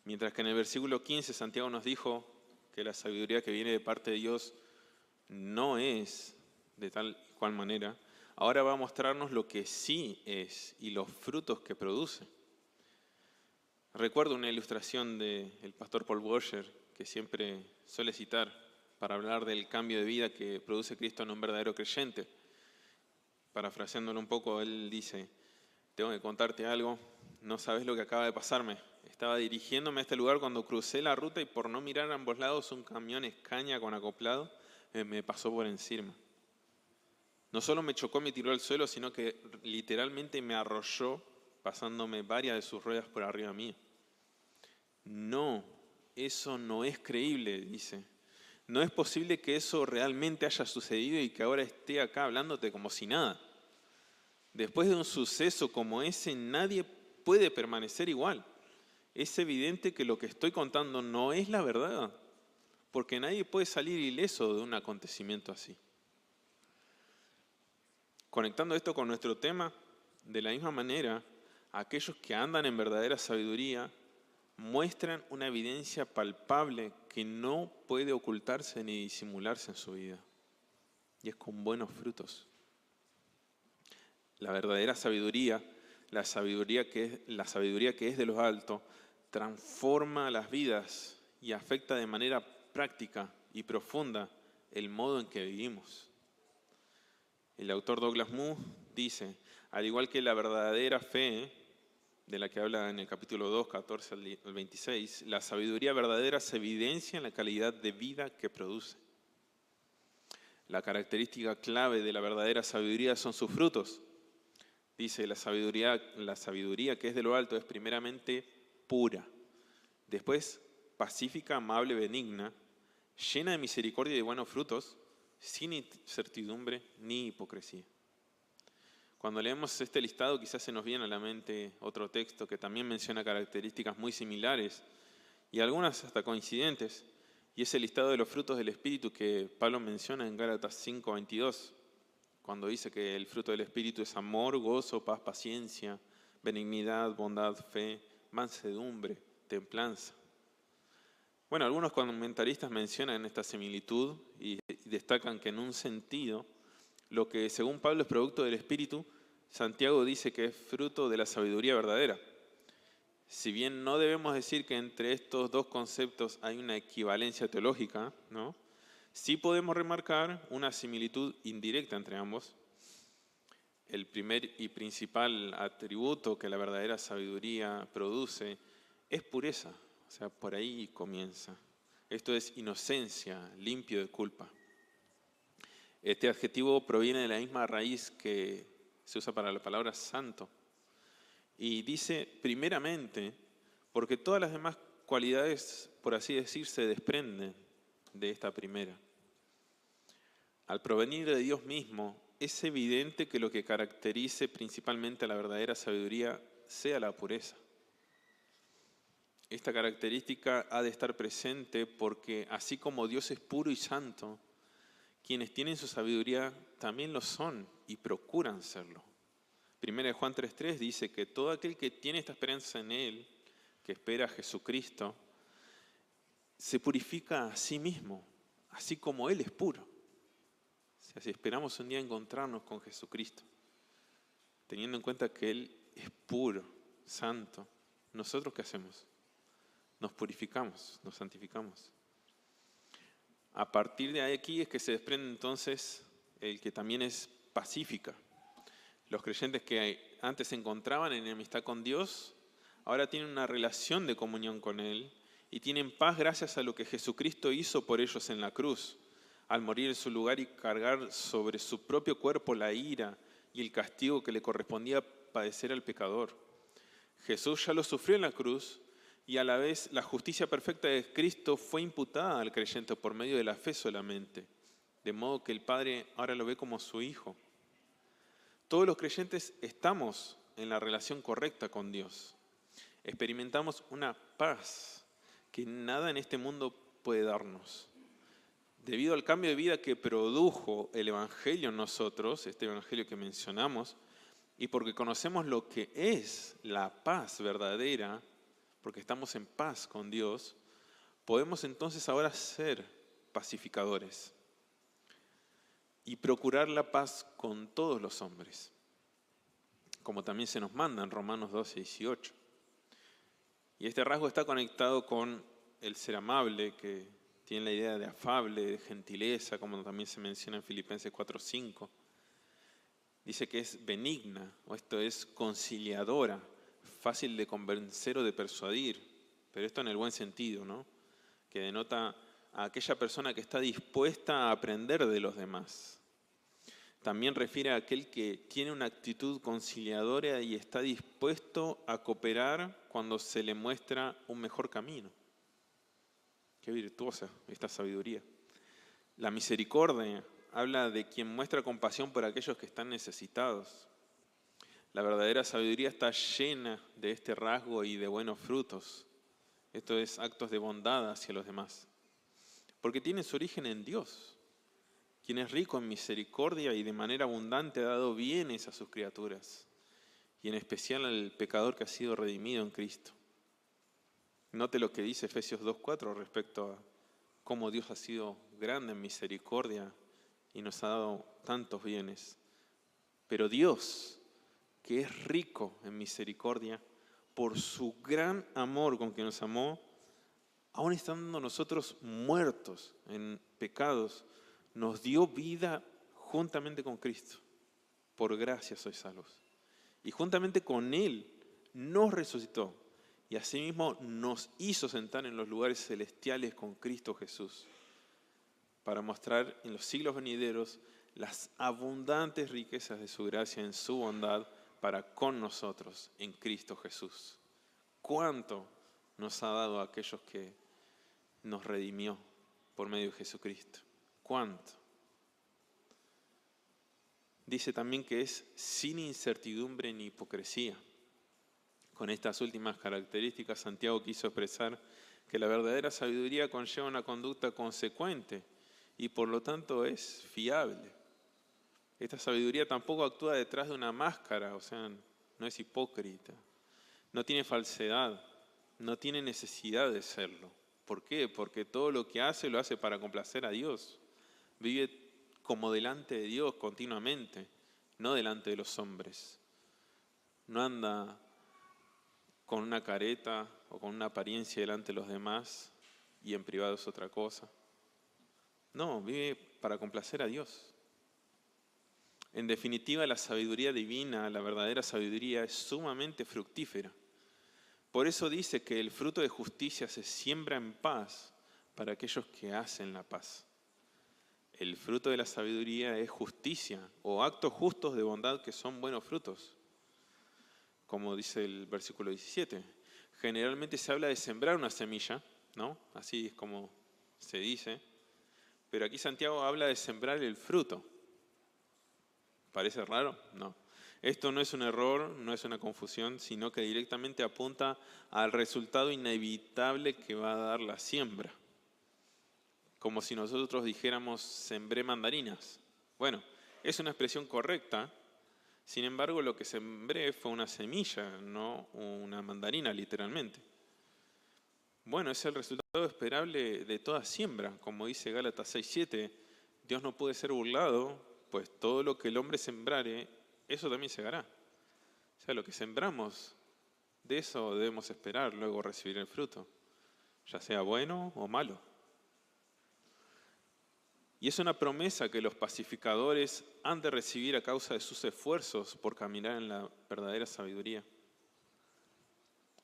Mientras que en el versículo 15 Santiago nos dijo que la sabiduría que viene de parte de Dios no es de tal y cual manera, ahora va a mostrarnos lo que sí es y los frutos que produce. Recuerdo una ilustración del pastor Paul Washer que siempre suele citar para hablar del cambio de vida que produce Cristo en un verdadero creyente. Parafraseándolo un poco, él dice: tengo que contarte algo, no sabes lo que acaba de pasarme. Estaba dirigiéndome a este lugar cuando crucé la ruta y por no mirar a ambos lados un camión Scania con acoplado me pasó por encima. No solo me chocó y me tiró al suelo, sino que literalmente me arrolló, pasándome varias de sus ruedas por arriba mío. No, eso no es creíble, dice. No es posible que eso realmente haya sucedido y que ahora esté acá hablándote como si nada. Después de un suceso como ese, nadie puede permanecer igual. Es evidente que lo que estoy contando no es la verdad, porque nadie puede salir ileso de un acontecimiento así. Conectando esto con nuestro tema, de la misma manera, aquellos que andan en verdadera sabiduría muestran una evidencia palpable que no puede ocultarse ni disimularse en su vida, y es con buenos frutos. La verdadera sabiduría, la sabiduría que es de lo alto, transforma las vidas y afecta de manera práctica y profunda el modo en que vivimos. El autor Douglas Moo dice, al igual que la verdadera fe, de la que habla en el capítulo 2, 14 al 26, la sabiduría verdadera se evidencia en la calidad de vida que produce. La característica clave de la verdadera sabiduría son sus frutos. Dice, la sabiduría que es de lo alto es primeramente pura, después pacífica, amable, benigna, llena de misericordia y de buenos frutos, sin incertidumbre ni hipocresía. Cuando leemos este listado quizás se nos viene a la mente otro texto que también menciona características muy similares y algunas hasta coincidentes, y es el listado de los frutos del Espíritu que Pablo menciona en Gálatas 5:22, cuando dice que el fruto del Espíritu es amor, gozo, paz, paciencia, benignidad, bondad, fe, mansedumbre, templanza. Bueno, algunos comentaristas mencionan esta similitud y destacan que en un sentido, lo que según Pablo es producto del Espíritu, Santiago dice que es fruto de la sabiduría verdadera. Si bien no debemos decir que entre estos dos conceptos hay una equivalencia teológica, ¿no? Sí podemos remarcar una similitud indirecta entre ambos. El primer y principal atributo que la verdadera sabiduría produce es pureza, o sea, por ahí comienza. Esto es inocencia, limpio de culpa. Este adjetivo proviene de la misma raíz que se usa para la palabra santo. Y dice primeramente, porque todas las demás cualidades, por así decir, se desprenden de esta primera. Al provenir de Dios mismo, es evidente que lo que caracterice principalmente a la verdadera sabiduría sea la pureza. Esta característica ha de estar presente porque así como Dios es puro y santo, quienes tienen su sabiduría también lo son y procuran serlo. 1 Juan 3:3 dice que todo aquel que tiene esta esperanza en Él, que espera a Jesucristo, se purifica a sí mismo, así como Él es puro. O sea, si esperamos un día encontrarnos con Jesucristo, teniendo en cuenta que Él es puro, santo, ¿nosotros qué hacemos? Nos purificamos, nos santificamos. A partir de aquí es que se desprende entonces el que también es pacífica. Los creyentes que antes se encontraban en enemistad con Dios, ahora tienen una relación de comunión con Él y tienen paz gracias a lo que Jesucristo hizo por ellos en la cruz, al morir en su lugar y cargar sobre su propio cuerpo la ira y el castigo que le correspondía padecer al pecador. Jesús ya lo sufrió en la cruz y a la vez la justicia perfecta de Cristo fue imputada al creyente por medio de la fe solamente, de modo que el Padre ahora lo ve como su Hijo. Todos los creyentes estamos en la relación correcta con Dios. Experimentamos una paz que nada en este mundo puede darnos. Debido al cambio de vida que produjo el Evangelio en nosotros, este Evangelio que mencionamos, y porque conocemos lo que es la paz verdadera, porque estamos en paz con Dios, podemos entonces ahora ser pacificadores y procurar la paz con todos los hombres, como también se nos manda en Romanos 12:18. Y este rasgo está conectado con el ser amable, que tiene la idea de afable, de gentileza, como también se menciona en Filipenses 4:5. Dice que es benigna, o esto es conciliadora, fácil de convencer o de persuadir, pero esto en el buen sentido, ¿no? Que denota a aquella persona que está dispuesta a aprender de los demás. También refiere a aquel que tiene una actitud conciliadora y está dispuesto a cooperar cuando se le muestra un mejor camino. Qué virtuosa esta sabiduría. La misericordia habla de quien muestra compasión por aquellos que están necesitados. La verdadera sabiduría está llena de este rasgo y de buenos frutos. Esto es actos de bondad hacia los demás. Porque tiene su origen en Dios, quien es rico en misericordia y de manera abundante ha dado bienes a sus criaturas, y en especial al pecador que ha sido redimido en Cristo. Note lo que dice Efesios 2:4 respecto a cómo Dios ha sido grande en misericordia y nos ha dado tantos bienes. Pero Dios, que es rico en misericordia, por su gran amor con que nos amó, aún estando nosotros muertos en pecados, nos dio vida juntamente con Cristo. Por gracia sois salvos. Y juntamente con Él nos resucitó. Y asimismo nos hizo sentar en los lugares celestiales con Cristo Jesús, para mostrar en los siglos venideros las abundantes riquezas de su gracia en su bondad para con nosotros en Cristo Jesús. ¿Cuánto nos ha dado a aquellos que nos redimió por medio de Jesucristo? ¿Cuánto? Dice también que es sin incertidumbre ni hipocresía. Con estas últimas características, Santiago quiso expresar que la verdadera sabiduría conlleva una conducta consecuente y por lo tanto es fiable. Esta sabiduría tampoco actúa detrás de una máscara, o sea, no es hipócrita, no tiene falsedad, no tiene necesidad de serlo. ¿Por qué? Porque todo lo que hace lo hace para complacer a Dios. Vive como delante de Dios continuamente, no delante de los hombres. No anda con una careta o con una apariencia delante de los demás y en privado es otra cosa. No, vive para complacer a Dios. En definitiva, la sabiduría divina, la verdadera sabiduría, es sumamente fructífera. Por eso dice que el fruto de justicia se siembra en paz para aquellos que hacen la paz. El fruto de la sabiduría es justicia o actos justos de bondad que son buenos frutos. Como dice el versículo 17. Generalmente se habla de sembrar una semilla, ¿no? Así es como se dice. Pero aquí Santiago habla de sembrar el fruto. ¿Parece raro? No. Esto no es un error, no es una confusión, sino que directamente apunta al resultado inevitable que va a dar la siembra. Como si nosotros dijéramos, sembré mandarinas. Bueno, es una expresión correcta. Sin embargo, lo que sembré fue una semilla, no una mandarina, literalmente. Bueno, es el resultado esperable de toda siembra. Como dice Gálatas 6:7, Dios no puede ser burlado, pues todo lo que el hombre sembrare, eso también segará. O sea, lo que sembramos, de eso debemos esperar luego recibir el fruto, ya sea bueno o malo. Y es una promesa que los pacificadores han de recibir a causa de sus esfuerzos por caminar en la verdadera sabiduría.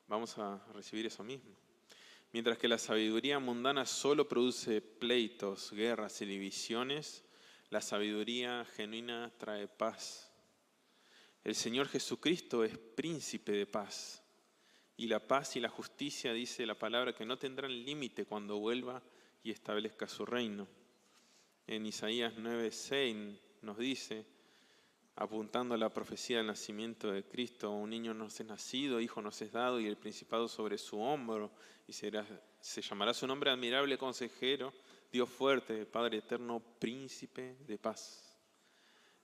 Vamos a recibir eso mismo. Mientras que la sabiduría mundana solo produce pleitos, guerras y divisiones, la sabiduría genuina trae paz. El Señor Jesucristo es príncipe de paz. Y la paz y la justicia, dice la palabra, que no tendrán límite cuando vuelva y establezca su reino. En Isaías 9:6 nos dice, apuntando a la profecía del nacimiento de Cristo, un niño nos es nacido, hijo nos es dado, y el principado sobre su hombro, y se llamará su nombre admirable consejero, Dios fuerte, Padre eterno, príncipe de paz.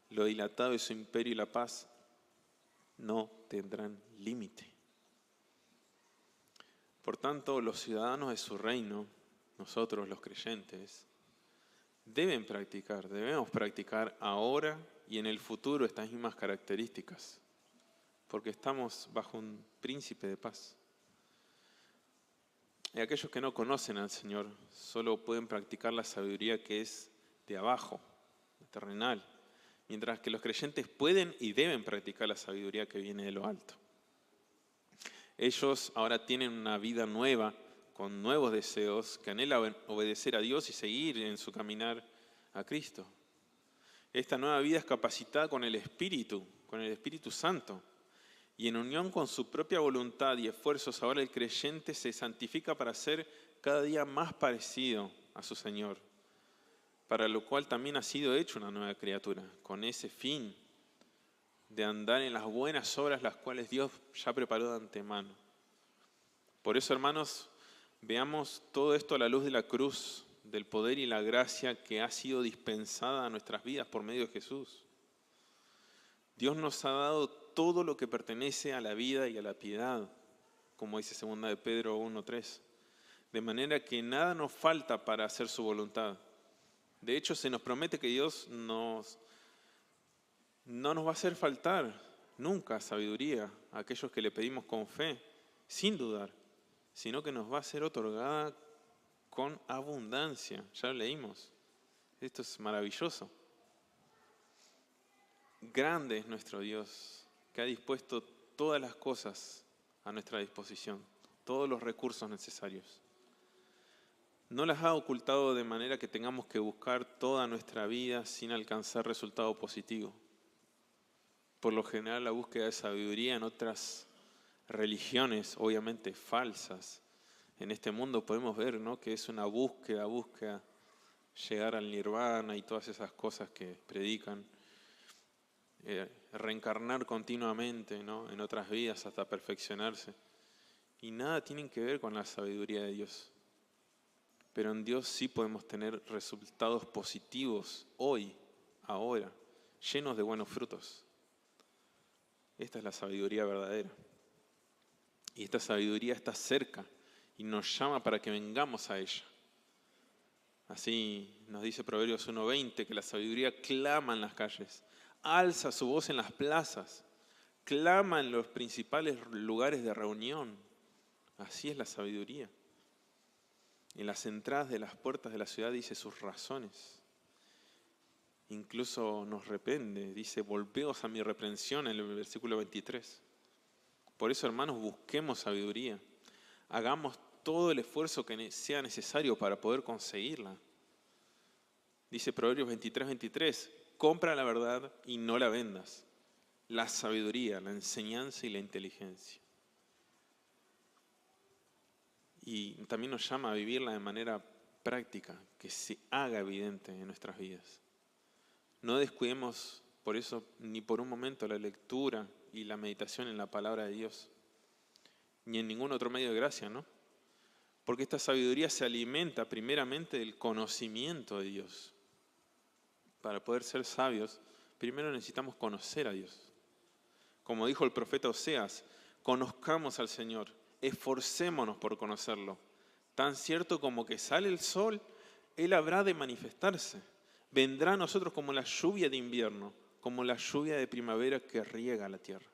Lo dilatado de su imperio y la paz no tendrán límite. Por tanto, los ciudadanos de su reino, nosotros los creyentes, debemos practicar ahora y en el futuro estas mismas características, porque estamos bajo un príncipe de paz. Y aquellos que no conocen al Señor solo pueden practicar la sabiduría que es de abajo, terrenal, mientras que los creyentes pueden y deben practicar la sabiduría que viene de lo alto. Ellos ahora tienen una vida nueva, con nuevos deseos, que anhelan obedecer a Dios y seguir en su caminar a Cristo. Esta nueva vida es capacitada con el Espíritu Santo. Y en unión con su propia voluntad y esfuerzos, ahora el creyente se santifica para ser cada día más parecido a su Señor, para lo cual también ha sido hecho una nueva criatura, con ese fin de andar en las buenas obras las cuales Dios ya preparó de antemano. Por eso, hermanos, veamos todo esto a la luz de la cruz, del poder y la gracia que ha sido dispensada a nuestras vidas por medio de Jesús. Dios nos ha dado todo lo que pertenece a la vida y a la piedad, como dice 2 de Pedro 1:3, de manera que nada nos falta para hacer su voluntad. De hecho, se nos promete que Dios no nos va a hacer faltar nunca sabiduría a aquellos que le pedimos con fe, sin dudar, sino que nos va a ser otorgada con abundancia. Ya lo leímos Esto es maravilloso. Grande es nuestro Dios, que ha dispuesto todas las cosas a nuestra disposición, todos los recursos necesarios. No las ha ocultado de manera que tengamos que buscar toda nuestra vida sin alcanzar resultado positivo. Por lo general, la búsqueda de sabiduría en otras religiones, obviamente falsas, en este mundo podemos ver, ¿no?, que es una búsqueda, llegar al nirvana y todas esas cosas que predican. Reencarnar continuamente, ¿no?, en otras vidas hasta perfeccionarse. Y nada tienen que ver con la sabiduría de Dios. Pero en Dios sí podemos tener resultados positivos hoy, ahora, llenos de buenos frutos. Esta es la sabiduría verdadera. Y esta sabiduría está cerca y nos llama para que vengamos a ella. Así nos dice Proverbios 1:20, que la sabiduría clama en las calles, alza su voz en las plazas, clama en los principales lugares de reunión. Así es la sabiduría. En las entradas de las puertas de la ciudad dice sus razones. Incluso nos reprende, dice, volveos a mi reprensión en el versículo 23. Por eso, hermanos, busquemos sabiduría. Hagamos todo el esfuerzo que sea necesario para poder conseguirla. Dice Proverbios 23:23, compra la verdad y no la vendas. La sabiduría, la enseñanza y la inteligencia. Y también nos llama a vivirla de manera práctica, que se haga evidente en nuestras vidas. No descuidemos por eso ni por un momento la lectura y la meditación en la palabra de Dios, ni en ningún otro medio de gracia, ¿no? Porque esta sabiduría se alimenta primeramente del conocimiento de Dios. Para poder ser sabios, primero necesitamos conocer a Dios. Como dijo el profeta Oseas, conozcamos al Señor, esforcémonos por conocerlo. Tan cierto como que sale el sol, Él habrá de manifestarse. Vendrá a nosotros como la lluvia de invierno, como la lluvia de primavera que riega la tierra.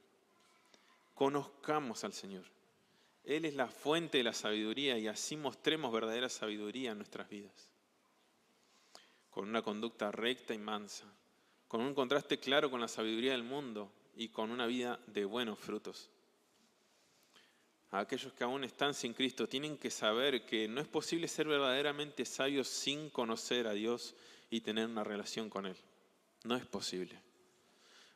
Conozcamos al Señor. Él es la fuente de la sabiduría y así mostremos verdadera sabiduría en nuestras vidas. Con una conducta recta y mansa, con un contraste claro con la sabiduría del mundo y con una vida de buenos frutos. A aquellos que aún están sin Cristo tienen que saber que no es posible ser verdaderamente sabios sin conocer a Dios y tener una relación con Él. No es posible.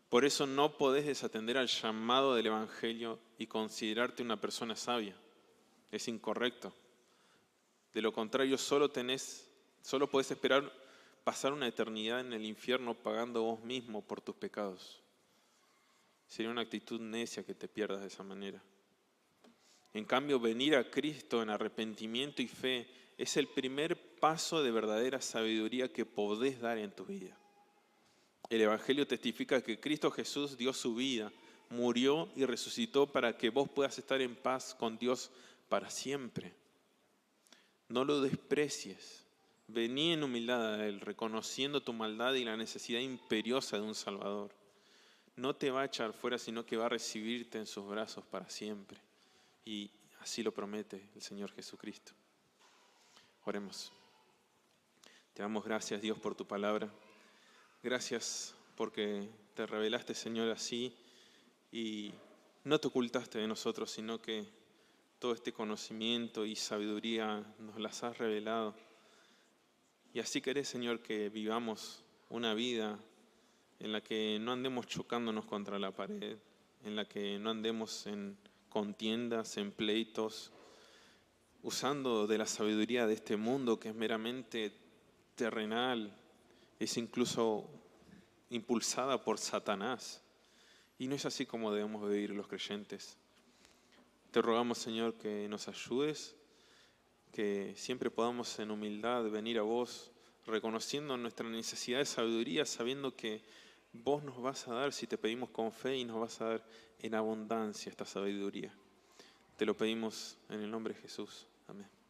Por eso no podés desatender al llamado del Evangelio y considerarte una persona sabia. Es incorrecto. De lo contrario, solo podés esperar pasar una eternidad en el infierno pagando vos mismo por tus pecados. Sería una actitud necia que te pierdas de esa manera. En cambio, venir a Cristo en arrepentimiento y fe es el primer paso de verdadera sabiduría que podés dar en tu vida. El Evangelio testifica que Cristo Jesús dio su vida, murió y resucitó para que vos puedas estar en paz con Dios para siempre. No lo desprecies. Vení en humildad a Él, reconociendo tu maldad y la necesidad imperiosa de un Salvador. No te va a echar fuera, sino que va a recibirte en sus brazos para siempre. Y así lo promete el Señor Jesucristo. Oremos. Te damos gracias, Dios, por tu palabra. Gracias porque te revelaste, Señor, así y no te ocultaste de nosotros, sino que todo este conocimiento y sabiduría nos las has revelado. Y así querés, Señor, que vivamos una vida en la que no andemos chocándonos contra la pared, en la que no andemos en contiendas, en pleitos, usando de la sabiduría de este mundo que es meramente terrenal, es incluso impulsada por Satanás. Y no es así como debemos vivir los creyentes. Te rogamos, Señor, que nos ayudes, que siempre podamos en humildad venir a vos, reconociendo nuestra necesidad de sabiduría, sabiendo que vos nos vas a dar si te pedimos con fe y nos vas a dar en abundancia esta sabiduría. Te lo pedimos en el nombre de Jesús. Amén.